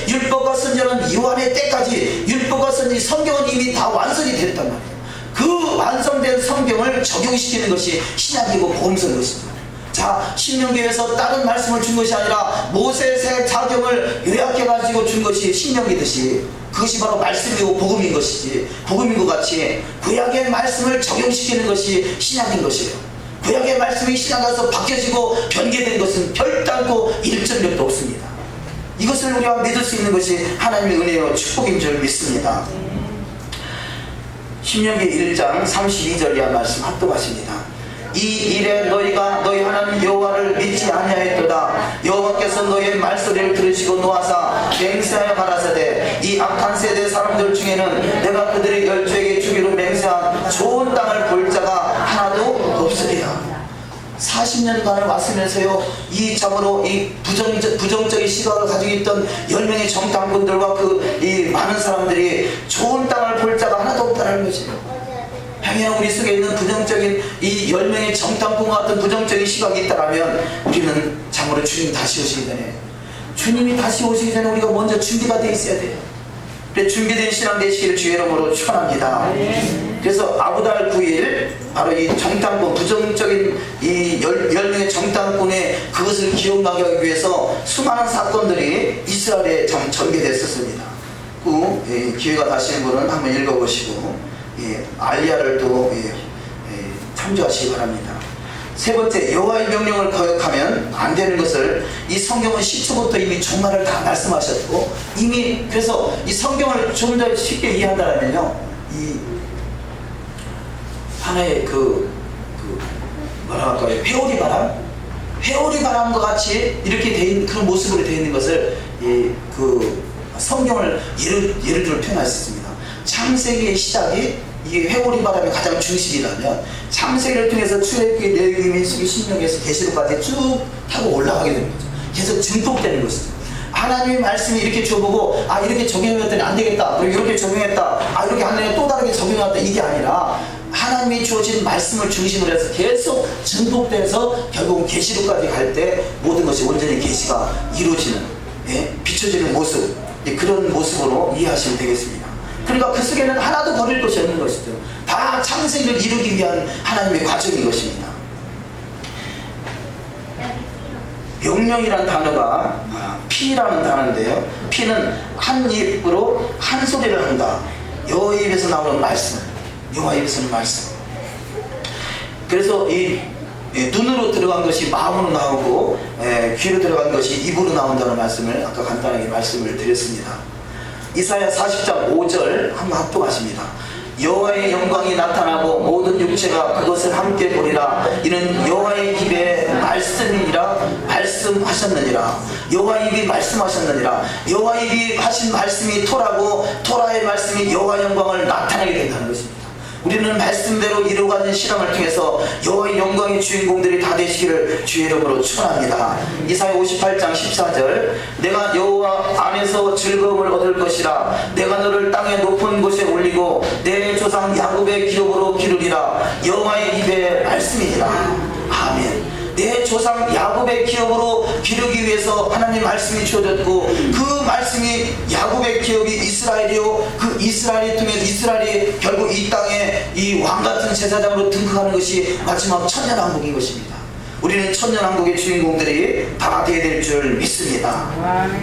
율법과 선지자는 요한의 때까지 율법과 선지, 성경은 이미 다 완성이 되었단 말이에요. 그 완성된 성경을 적용시키는 것이 신약이고 복음서인 것입니다. 자, 신명기에서 다른 말씀을 준 것이 아니라 모세의 사경을 요약해가지고 준 것이 신명기듯이 그것이 바로 말씀이고 복음인 것이지, 복음인 것 같이 구약의 말씀을 적용시키는 것이 신약인 것이에요. 구약의 말씀이 신약 가서 바뀌어지고 변개된 것은 결단코 일전력도 없습니다. 이것을 우리가 믿을 수 있는 것이 하나님의 은혜요 축복인 줄 믿습니다. 신명기 1장 32절이야 말씀 합독하십니다. 이 일에 너희가 너희 하나님 여호와를 믿지 아니하였도다. 여호와께서 너희의 말소리를 들으시고 노하사 맹세하여 가라사대 이 악한 세대 사람들 중에는 내가 그들의 열조에게 주기로 맹세한 좋은 땅을 볼 자가 하나도 없으리라. 40년 30년간을 왔으면서요, 이 참으로 이 부정적인 시각을 가지고 있던 10명의 정탐꾼들과 이 많은 사람들이 좋은 땅을 볼 자가 하나도 없다는 것이에요. 행여 우리 속에 있는 부정적인 이 10명의 정탐꾼과 같은 부정적인 시각이 있다면 우리는 참으로 주님이 다시 오시기 전에, 주님이 다시 오시기 전에 우리가 먼저 준비가 되어 있어야 돼요. 그래, 준비된 신앙 되시기를 주의 이름으로 축원합니다. 그래서 아부달 9일 바로 이 정탐꾼, 부정적인 이 10명의 정탐꾼의 그것을 기억나게 하기 위해서 수많은 사건들이 이스라엘에 참 전개됐었습니다. 그 기회가 나시는 분은 한번 읽어보시고 알리야를 또 참조하시기 바랍니다. 세 번째, 여호와의 명령을 거역하면 안 되는 것을 이 성경은 10초부터 이미 종말을 다 말씀하셨고, 이미 그래서 이 성경을 좀 더 쉽게 이해한다면요, 이 하나의 뭐라 할까요, 회오리 바람과 같이 이렇게 돼 있는 그런 모습으로 되어 있는 것을 그 성경을 예를 들어 표현할 수 있습니다. 창세기의 시작이 이게 회오리 바람이 가장 중심이라면 창세기를 통해서 출애굽기, 레위기, 민수기, 신명기에서 계시록까지 쭉 타고 올라가게 되는 거죠. 계속 증폭되는 것이죠. 하나님의 말씀이 이렇게 줘보고 이렇게 적용했더니 안 되겠다, 그리고 이렇게 적용했다, 이렇게 안 되면 또 다르게 적용했다, 이게 아니라 하나님이 주어진 말씀을 중심으로 해서 계속 증폭돼서 결국은 계시록까지 갈 때 모든 것이 온전히 계시가 이루어지는, 비춰지는 모습, 그런 모습으로 이해하시면 되겠습니다. 그러니까 그 속에는 하나도 버릴 것이 없는 것이죠. 다 창세기를 이루기 위한 하나님의 과정인 것입니다. 명령이라는 단어가 피라는 단어인데요, 피는 한 입으로 한 소리를 한다. 여호와의 입에서 나오는 말씀, 여호와의 입에서 나오는 말씀. 그래서 이 눈으로 들어간 것이 마음으로 나오고 귀로 들어간 것이 입으로 나온다는 말씀을 아까 간단하게 말씀을 드렸습니다. 이사야 40장 5절 한번 합독하십니다. 여호와의 영광이 나타나고 모든 육체가 그것을 함께 보리라. 이는 여호와의 입에 말씀이니라. 말씀하셨느니라. 여호와의 입이 말씀하셨느니라. 여호와의 입이 하신 말씀이 토라고, 토라의 말씀이 여호와의 영광을 나타내게 된다는 것입니다. 우리는 말씀대로 이루어가는 신앙을 통해서 여호와의 영광의 주인공들이 다 되시기를 주의 이름으로 축원합니다. 이사야 58장 14절, 내가 여호와 안에서 즐거움을 얻을 것이라. 내가 너를 땅의 높은 곳에 올리고 내 조상 야곱의 기업으로 기르리라. 여호와의 입에 말씀이니라. 아멘. 내 조상 야곱의 기업으로 기르기 위해서 하나님 말씀이 주어졌고, 그 말씀이 야곱의 기업이 이스라엘이요, 그 이스라엘이 통해 이스라엘이 결국 이 땅에 이 왕같은 제사장으로 등극하는 것이 마지막 천년왕국인 것입니다. 우리는 천년왕국의 주인공들이 다 되어야 될 줄 믿습니다.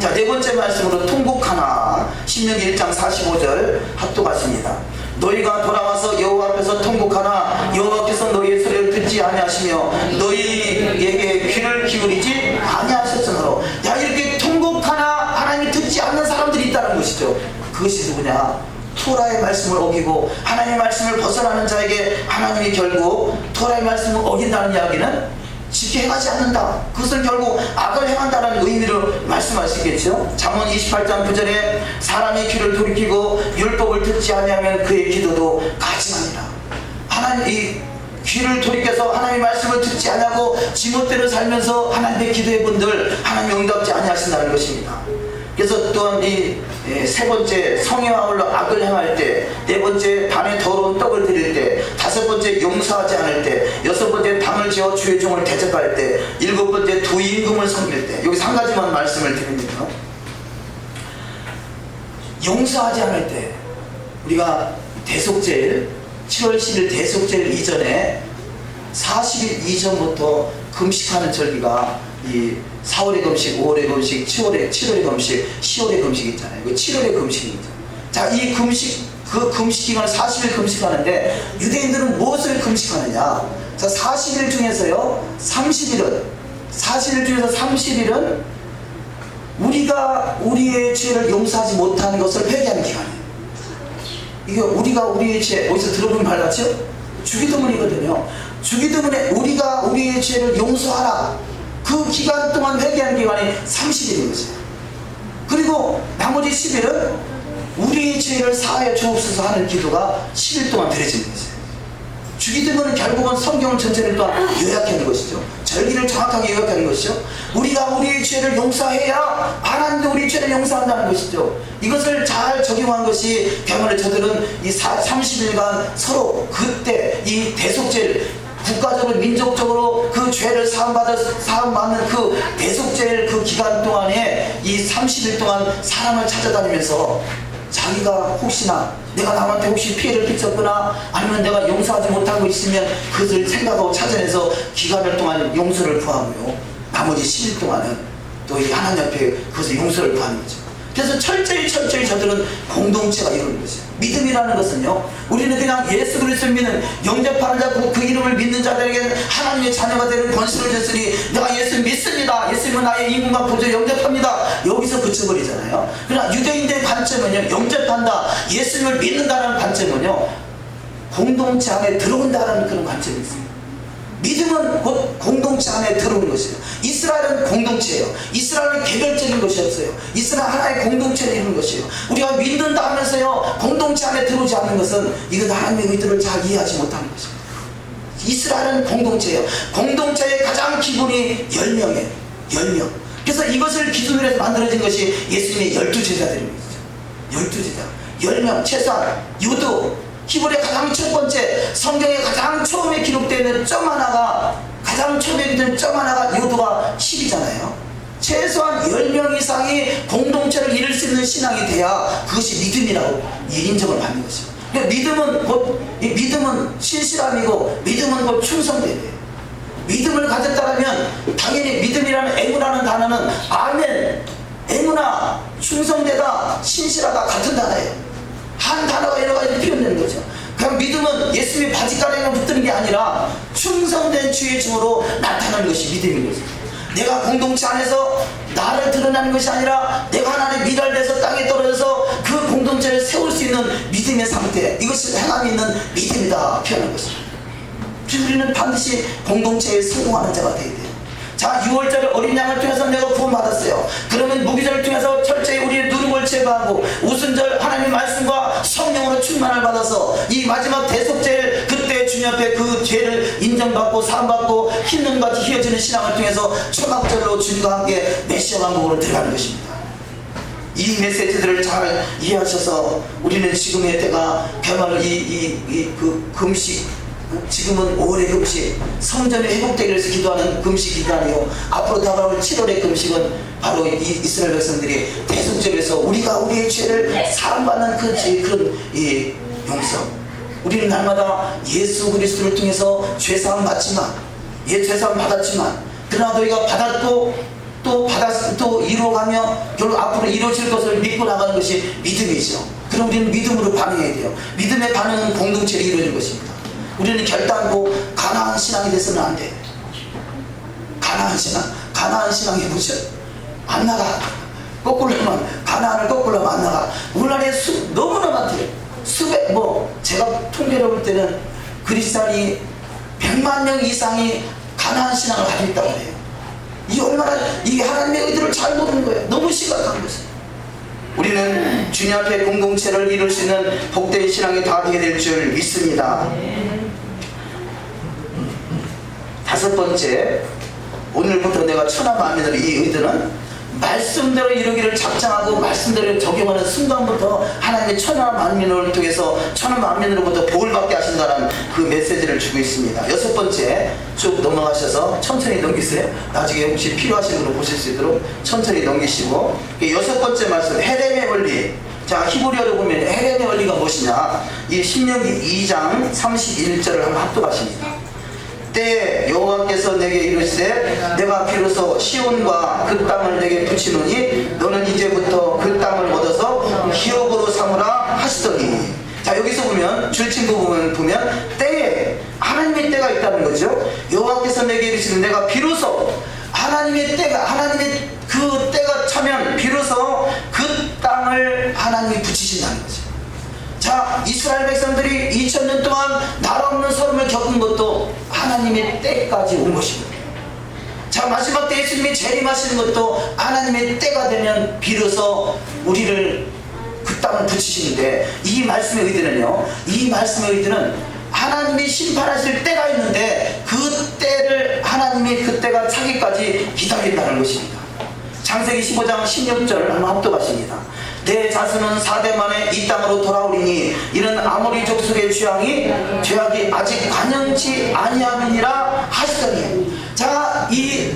자, 네 번째 말씀으로 통곡하나, 신명기 1장 45절 합독하십니다. 너희가 돌아와서 여호와 앞에서 통곡하나 여호와께서 너희의 소리를 듣지 아니하시며 너희에게 귀를 기울이지 아니하셨으므로. 이렇게 통곡하나 하나님이 듣지 않는 사람들이 있다는 것이죠. 그것이 누구냐? 토라의 말씀을 어기고 하나님의 말씀을 벗어나는 자에게 하나님이 결국 토라의 말씀을 어긴다는 이야기는 쉽게 행하지 않는다, 그것은 결국 악을 행한다는 의미로 말씀할 수 있겠죠. 잠언 28장 9절에 사람이 귀를 돌이키고 율법을 듣지 아니하면 그의 기도도 가증하니라. 하나님 이 귀를 돌이켜서 하나님의 말씀을 듣지 아니하고 지멋대로 살면서 하나님의 기도의 분들 하나님 응답지 아니하신다는 것입니다. 그래서 또한 이 세 번째, 성의와 아울러 악을 행할 때, 네 번째, 단에 더러운 떡을 드릴 때, 다섯 번째, 용서하지 않을 때, 여섯 번째, 당을 지어 주의 종을 대적할 때, 일곱 번째, 두 임금을 섬길 때. 여기서 한 가지만 말씀을 드립니다. 용서하지 않을 때, 우리가 대속제일 7월 10일 대속제일 이전에 40일 이전부터 금식하는 절기가 이 4월의 금식, 5월의 금식, 7월의 금식, 10월의 금식이 있잖아요. 그 7월의 금식입니다. 자, 이 금식, 그 금식 기간 40일 금식하는데 유대인들은 무엇을 금식하느냐? 자, 40일 중에서요, 40일 중에서 30일은 우리가 우리의 죄를 용서하지 못하는 것을 회개하는 기간이에요. 이게 우리가 우리의 죄, 어디서 들어본 말 같죠? 주기도문이거든요. 주기도문에 우리가 우리의 죄를 용서하라. 그 기간 동안 회개하는 기간이 30일인 거죠. 그리고 나머지 10일은 우리의 죄를 사하여 주옵소서 하는 기도가 10일 동안 드려지는 거죠. 주기도문은 결국은 성경 전체를 또한 요약하는 것이죠. 절기를 정확하게 요약하는 것이죠. 우리가 우리의 죄를 용서해야 하나님도 우리의 죄를 용서한다는 것이죠. 이것을 잘 적용한 것이 그야말로 저들은 이 30일간 서로 그때 이 대속죄를 국가적으로 민족적으로 그 죄를 사함받는 그 대속죄를 그 기간 동안에 이 30일 동안 사람을 찾아다니면서 자기가 혹시나 내가 남한테 혹시 피해를 끼쳤거나 아니면 내가 용서하지 못한 거 있으면 그것을 생각하고 찾아내서 기간을 동안 용서를 구하고요. 나머지 10일 동안은 또 이 하나님 앞에 그것을 용서를 구하는 거죠. 그래서 철저히 저들은 공동체가 이루는 거죠. 믿음이라는 것은요, 우리는 그냥 예수 그리스도를 믿는 영접하는 자, 그 이름을 믿는 자들에게는 하나님의 자녀가 되는 권세를 줬으니 내가 예수 믿습니다. 예수님은 나의 인분과 보좌 영접합니다. 여기서 그쳐버리잖아요. 그러나 유대인들의 관점은요, 영접한다, 예수님을 믿는다는 관점은요, 공동체 안에 들어온다는 그런 관점이 있어요. 믿음은 곧 공동체 안에 들어오는 것이에요. 이스라엘은 공동체예요. 이스라엘은 개별적인 것이 없어요. 이스라엘 하나의 공동체를 이루는 것이에요. 우리가 믿는다 하면서요, 공동체 안에 들어오지 않는 것은 이건 하나님의 의도를 잘 이해하지 못하는 것입니다. 이스라엘은 공동체예요. 공동체의 가장 기본이 10명이에요. 10명. 그래서 이것을 기준으로 해서 만들어진 것이 예수님의 12제자들입니다. 12제자. 10명, 최소한 유도, 히브리의 가장 첫 번째, 성경에 가장 처음에 기록되는 점 하나가, 가장 처음에 기록되는 점 하나가 요도가 10이잖아요. 최소한 10명 이상이 공동체를 이룰 수 있는 신앙이 돼야 그것이 믿음이라고 인정을 받는 것이죠. 믿음은 신실함이고, 믿음은 곧 충성됨이에요. 믿음을 가졌다면 당연히 믿음이라는 애무라는 단어는 아멘, 애무나 충성되다, 신실하다 같은 단어예요. 한 단어가 여러 가지 표현되는 거죠. 그냥 믿음은 예수님의 바지가랑이만 붙드는 게 아니라 충성된 주의 증으로 나타나는 것이 믿음인 거죠. 내가 공동체 안에서 나를 드러내는 것이 아니라 내가 하나님의 미랄돼서 땅에 떨어져서 그 공동체를 세울 수 있는 믿음의 상태, 이것을 행함이 있는 믿음이다 표현한 것입니다. 그래서 우리는 반드시 공동체에 성공하는 자가 되어야 돼요. 자, 6월절에 어린 양을 통해서 내가 구원받았어요. 그러면 무기절을 통해서 철저히 우리의 누름을 제거하고 우순절 하나님의 말씀과 성령으로 충만을 받아서 이 마지막 대속죄를 그때 주님 앞에 그 죄를 인정받고 사함받고 흰눈같이 휘어지는 신앙을 통해서 초막절로 주님과 함께 메시아 왕국으로 들어가는 것입니다. 이 메시지들을 잘 이해하셔서 우리는 지금의 때가 그야말로 그 금식, 지금은 5월의 금식, 성전이 회복되기 위해서 기도하는 금식 기간이요, 앞으로 다가올 7월의 금식은 바로 이스라엘 백성들이 대속죄에서 우리가 우리의 죄를 사함받는 그런 용서, 우리는 날마다 예수 그리스도를 통해서 죄사함 받지만, 죄사함 받았지만, 그러나 너희가 받았고 또 이루어가며 결국 앞으로 이루어질 것을 믿고 나가는 것이 믿음이죠. 그럼 우리는 믿음으로 반응해야 돼요. 믿음의 반응은 공동체로 이루어질 것입니다. 우리는 결단코 가나안 신앙이 돼서는 안 돼. 가나안 신앙이 뭐죠? 안 나가. 가나안을 거꾸로 하면 안 나가. 우리나라에 너무나 많대요. 제가 통계를 볼 때는 그리스도인이 100만 명 이상이 가나안 신앙을 가지고 있다고 해요. 이게 하나님의 의도를 잘 모르는 거예요. 너무 심각한 것이에요. 우리는 주님 앞에 공동체를 이룰 수 있는 복된 신앙이 다 되게 될 줄 믿습니다. 다섯 번째, 오늘부터 내가 천하만민으로, 이 의도는 말씀대로 이루기를 작정하고 말씀대로 적용하는 순간부터 하나님의 천하만민을 통해서 천하만민으로부터 복을 받게 하신다는 그 메시지를 주고 있습니다. 여섯 번째 쭉 넘어가셔서 천천히 넘기세요. 나중에 혹시 필요하신 분을 보실 수 있도록 천천히 넘기시고, 여섯 번째 말씀, 헤렘의 원리. 자, 히브리어로 보면 헤렘의 원리가 무엇이냐, 이 신명기 2장 31절을 한번 합독하십니다. 때에 여호와께서 내게 이르시되 내가 비로소 시온과 그 땅을 내게 붙이노니 너는 이제부터 그 땅을 얻어서 기업으로 삼으라 하시더니. 자, 여기서 보면 줄친구 보면 때에 하나님의 때가 있다는 거죠. 여호와께서 내게 이르시되 내가 비로소, 하나님의 그 때가 차면 비로소 그 땅을 하나님이 붙이신다는 거죠. 자, 이스라엘 백성들이 2000년 동안 나라 없는 서름을 겪은 것도 하나님의 때까지 온 것입니다. 자, 마지막 때 예수님이 재림하시는 것도 하나님의 때가 되면 비로소 우리를 그 땅을 붙이시는데, 이 말씀의 의도는 하나님이 심판하실 때가 있는데 그 때를 하나님이 그때가 기다린다는 것입니다. 창세기 15장 16절 한번 합독하십니다. 내 자손은 4대 만에 이 땅으로 돌아오리니 이는 아모리 족속의 죄악이 아직 관영치 아니함이니라 하시더니. 자, 이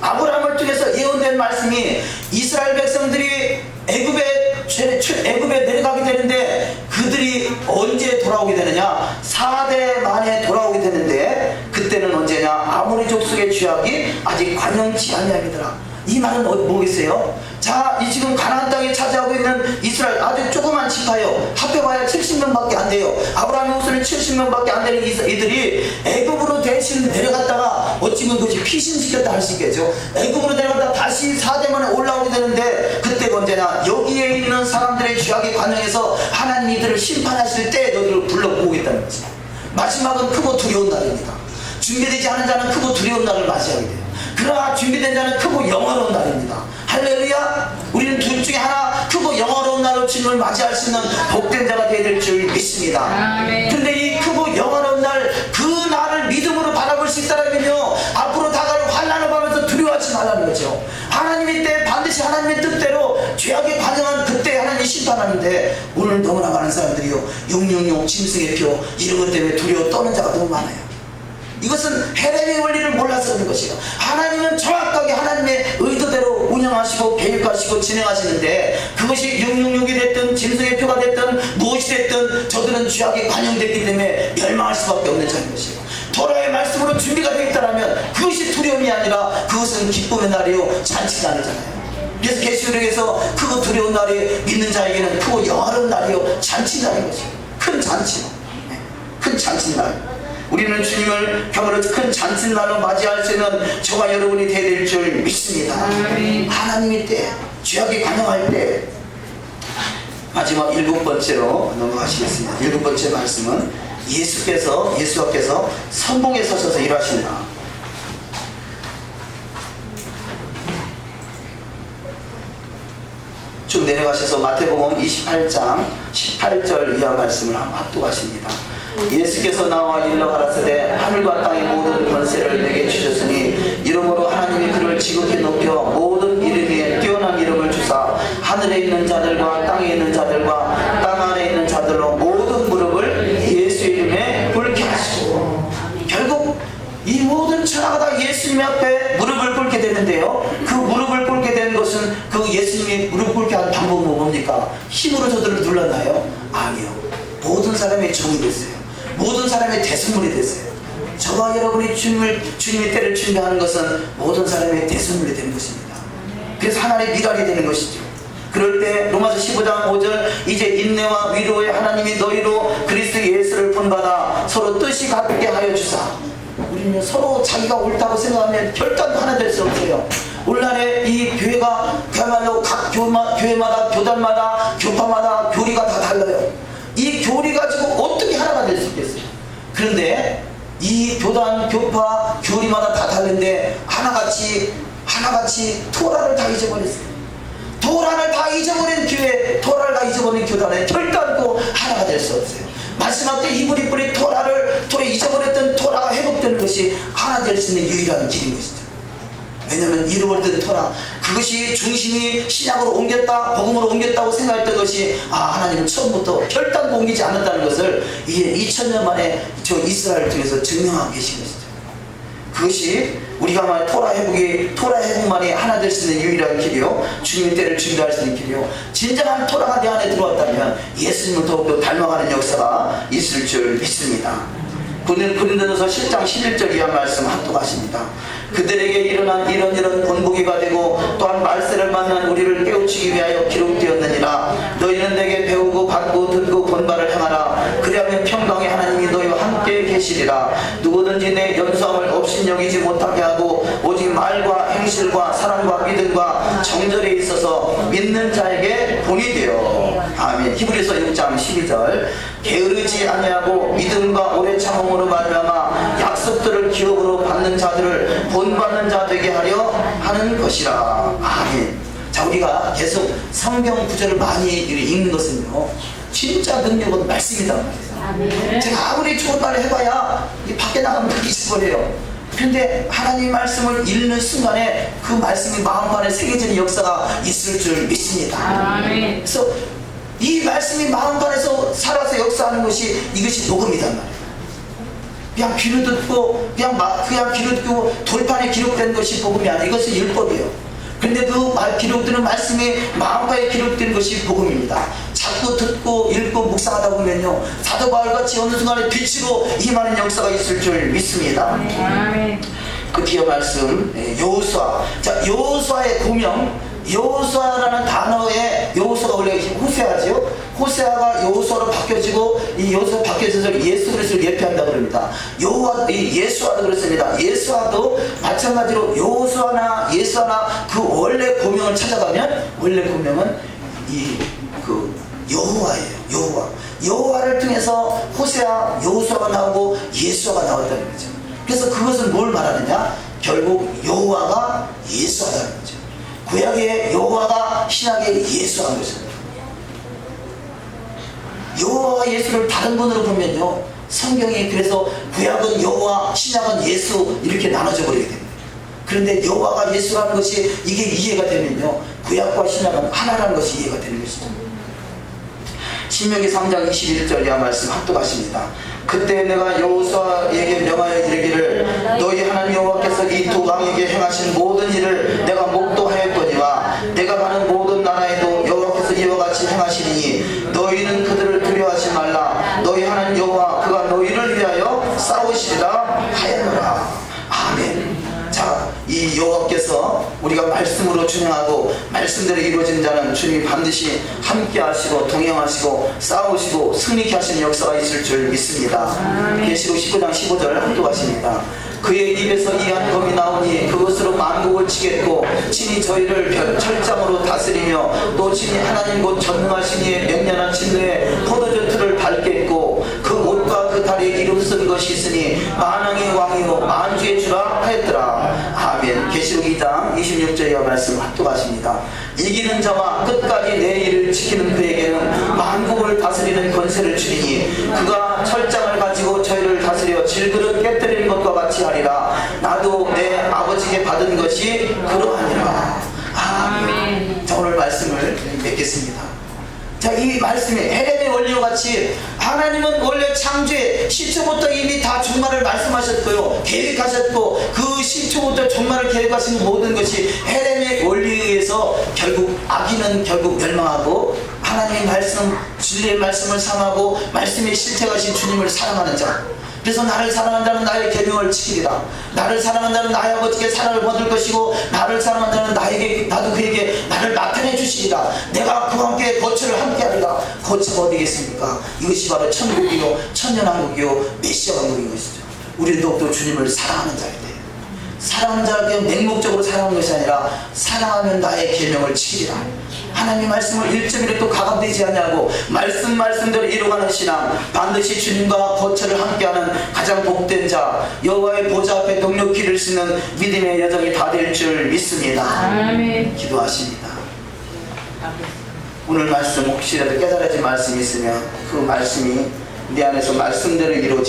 아브라함을 통해서 예언된 말씀이 이스라엘 백성들이 애굽에 내려가게 되는데 그들이 언제 돌아오게 되느냐? 4대 만에 돌아오게 되는데 그때는 언제냐? 아모리 족속의 죄악이 아직 관영치 아니함이더라. 이 말은 뭐겠어요? 자, 이 지금 가나안 땅에 차지하고 있는 이스라엘 아주 조그만 지파요. 합해봐야 70명밖에 안 돼요. 아브라함의 후손은 70명밖에 안 되는 이들이 애굽으로 대신 내려갔다가 어찌면 그것이 피신시켰다 할 수 있겠죠. 애굽으로 내려갔다가 다시 4대 만에 올라오게 되는데 그때가 언제냐? 여기에 있는 사람들의 죄악에 관영해서 하나님 이들을 심판하실 때 너희를 불러 모으겠다는 거죠. 마지막은 크고 두려운 날입니다. 준비되지 않은 자는 크고 두려운 날을 맞이하게 돼요. 그러나 준비된 자는 크고 영화로운 날입니다. 할렐루야. 우리는 둘 중에 하나 크고 영화로운 날로 주님을 맞이할 수 있는 복된 자가 되어야 될 줄 믿습니다. 그런데 이 크고 영화로운 날, 그 날을 믿음으로 바라볼 수 있다면요, 앞으로 다가올 환난을 보면서 두려워하지 말라는 거죠. 하나님의 때 반드시 하나님의 뜻대로 죄악에 반영한 그때 하나님이 심판하는데 오늘 너무나 많은 사람들이요 666 짐승의 표 이런 것 때문에 두려워 떠는 자가 너무 많아요. 이것은 헤레미의 원리를 몰라서 그런 것이에요. 하나님은 정확하게 하나님의 의도대로 운영하시고 계획하시고 진행하시는데 그것이 666이 됐든 짐승의 표가 됐든 무엇이 됐든 저들은 죄악에 관영됐기 때문에 멸망할 수밖에 없는 자인 것이에요. 토라의 말씀으로 준비가 되어 있다면 그것이 두려움이 아니라 그것은 기쁨의 날이요 잔치가 아니잖아요. 그래서 계시록에서 크고 두려운 날이 믿는 자에게는 크고 영화로운 날이요 잔치 날인 것이에요. 큰 잔치, 큰 잔치 날. 우리는 주님을 겨울에 큰 잔치날로 맞이할 수 있는 저와 여러분이 되어야 될 줄 믿습니다. 하나님의 때, 죄악에 관영할 때. 마지막 7번째로 넘어가시겠습니다. 7번째 말씀은 예수께서 선봉에 서셔서 일하신다. 쭉 내려가셔서 마태복음 28장 18절 이하 말씀을 합독하십니다. 예수께서 나와 일러 가라사대 하늘과 땅의 모든 권세를 내게 주셨으니 이러므로 하나님이 그를 지극히 높여 모든 이름 위에 뛰어난 이름을 주사 하늘에 있는 자들과 땅에 있는 자들과 땅 안에 있는 자들로 모든 무릎을 예수 이름에 꿇게 하시고. 결국 이 모든 천하가 다 예수님 앞에 무릎을 꿇게 되는데요, 그 무릎을 꿇게 된 것은 그 예수님이 무릎 꿇게 한 방법은 뭡니까? 힘으로 저들을 눌렀나요? 아니요. 모든 사람의 종이 됐어요. 모든 사람의 대선물이 됐어요. 저와 여러분이 주님의 때를 준비하는 것은 모든 사람의 대선물이 되는 것입니다. 그래서 하나님의 미랄이 되는 것이죠. 그럴 때 로마서 15장 5절 이제 인내와 위로의 하나님이 너희로 그리스도 예수를 본받아 서로 뜻이 같게 하여 주사. 우리는 서로 자기가 옳다고 생각하면 결단도 하나 될 수 없어요. 오늘날에 이 교회가 그야말로 각 교회마다 교단마다 교파마다 교리가 다 달라요. 이 교리 가지고 어떻게 하나가 될 수 있겠어요? 그런데 이 교단, 교파, 교리마다 다 다른데 하나같이 토라를 다 잊어버렸어요. 토라를 다 잊어버린 교회, 토라를 다 잊어버린 교단에 결단코 하나가 될 수 없어요. 마지막 때 이불이 뿌리 토라를 잊어버렸던 토라가 회복되는 것이 하나 될 수 있는 유일한 길인 것이죠. 왜냐하면 잃어버렸던 토라, 그것이 중심이 신약으로 옮겼다, 복음으로 옮겼다고 생각했던 것이 하나님은 처음부터 결단코 옮기지 않았다는 것을 이게 2000년 만에 저 이스라엘을 통해서 증명하고 계신 것이죠. 그것이 우리가 말한 토라 회복만이 하나 될 수 있는 유일한 길이요, 주님의 때를 준비할 수 있는 길이요, 진정한 토라가 내 안에 들어왔다면 예수님을 더욱더 닮아가는 역사가 있을 줄 믿습니다. 고린도전서 10장 11절 이하 말씀 합독하십니다. 그들에게 일어난 이런 본보기가 되고 또한 말세를 만난 우리를 깨우치기 위하여 기록되었느니라. 너희는 내게 배우고 받고 듣고 본바를 행하라. 그리하면 평강의 하나님이 너희와 함께 계시리라. 누구든지 내 연수함을 업신여기지 못하게 하고 오직 말과 행실과 사랑과 믿음과 정절에 있어서 믿는 자에게 본이 되어. 아멘. 히브리서 6장 12절 게으르지 아니하고 믿음과 오래 참음으로 말미암아 약속들을 기업으로 받는 자들을 본받는 자 되게 하려 하는 것이라. 아멘. 자, 우리가 계속 성경 구절을 많이 읽는 것은요, 진짜 능력은 말씀이다. 제가 아무리 좋은 말을 해봐야 밖에 나가면 다 잊어버려요. 그런데 하나님 말씀을 읽는 순간에 그 말씀이 마음판에 새겨지는 역사가 있을 줄 믿습니다. 아멘. 그래서 이 말씀이 마음판에서 살아서 역사하는 것이 이것이 복음이단 말이에요. 그냥 귀로 듣고 그냥 귀로 듣고 돌판에 기록된 것이 복음이 아니에요. 이것은 율법이에요. 그런데 그 기록되는 말씀이 마음판에 기록된 것이 복음입니다. 자꾸 듣고 읽고 묵상하다 보면요, 사도 바울같이 어느 순간에 빛으로 임하는 역사가 있을 줄 믿습니다. 아멘. 그 뒤에 말씀 여호수아. 자, 여호수아의 고명, 여호수아라는 단어의 여호수아가 원래 호세아죠. 호세아가 여호수아로 바뀌어지고 이 여호수아 바뀌어져서 예수 그리스도를 예표한다 그럽니다. 예수아도 그렇습니다. 예수아도 마찬가지로 여호수아나 예수아나 그 원래 고명을 찾아가면 원래 고명은 그 여호와예요. 여호와를 통해서 호세아, 여호수아가 나오고 예수아가 나왔다는 거죠. 그래서 그것은 뭘 말하느냐? 결국 여호와가 예수하다는 거죠. 구약의 여호와가 신약의 예수한 것입니다. 여호와와 예수를 다른 분으로 보면요, 성경이 그래서 구약은 여호와, 신약은 예수 이렇게 나눠져 버리게 됩니다. 그런데 여호와가 예수라는 것이 이게 이해가 되면요, 구약과 신약은 하나라는 것이 이해가 되는 것이죠. 신명기 3장 21절 이하 말씀 합독하십니다. 그때 내가 여호수아에게 명하여 이르기를 너희 하나님 여호와께서 이 두 왕에게 행하신 모든 일을 내가 목도하였거니와 내가 가는 모든 나라에도 여호와께서 이와 같이 행하시니 너희는 그들을 두려워하지 말라. 너희 하나님 여호와 그가 너희를 위하여 싸우시리라 하였노라. 아멘. 자, 이 여호와께서 우리가 말씀으로 준행하고 말씀대로 이루어진 자는 주님이 반드시 함께 하시고 동행하시고 싸우시고 승리케 하시는 역사가 있을 줄 믿습니다. 계시록 19장 15절 함독하십니다. 그의 입에서 이한 검이 나오니 그것으로 만국을 치겠고 친히 저희를 철장으로 다스리며 또 친히 하나님 곧 전능하신 이의 명령한 진노의 포도주 틀을 밟겠고 그 옷과 그 다리에 이름 쓴 것이 있으니 만왕의 왕이요 만주의 주라 하였더라. 아멘. 계시록 2장 26절 이하 말씀 합독하십니다. 이기는 자와 끝까지 내 일을 지키는 그에게는 만국을 다스리는 권세를 주리니 그가 철장을 가지고 저희를 다스려 질그릇 깨뜨리는 것과 같이 하리라. 나도 내 아버지께 받은 것이 그러하니라. 아멘. 자, 오늘 말씀을 맺겠습니다. 자, 이 말씀이 헤레의 원리와 같이 하나님은 원래 창조의 시초부터 이미 다 종말을 말씀하셨고요, 계획하셨고 그 시초부터 종말을 계획하신 모든 것이 헤레의 원리에 의해서 결국 악인은 결국 멸망하고 하나님의 말씀, 진리의 말씀을 삼하고 말씀의 실체가신 주님을 사랑하는 자. 그래서 나를 사랑한 자는 나의 계명을 지키리라. 나를 사랑한 자는 나의 아버지께 사랑을 받을 것이고 나를 사랑한 자는 나도 그에게 나를 나타내 주시리라. 내가 그와 함께 거처를 함께하리라. 거처가 어디겠습니까? 이것이 바로 천국이요 천년왕국이요 메시아 왕국인 것이죠. 우리는 더욱더 주님을 사랑하는 자이다. 사랑하는 자를 그냥 맹목적으로 사랑하는 것이 아니라 사랑하면 나의 계명을 지키리라. 하나님의 말씀을 1.1도 가감되지 않냐고 말씀대로 이루어가는 신앙, 반드시 주님과 거처를 함께하는 가장 복된 자, 여호와의 보좌 앞에 동력히 이룰 수 있는 믿음의 여정이 다 될 줄 믿습니다. 아멘. 기도하십니다. 오늘 말씀 혹시라도 깨달아진 말씀이 있으면 그 말씀이 내 안에서 말씀대로 이루어지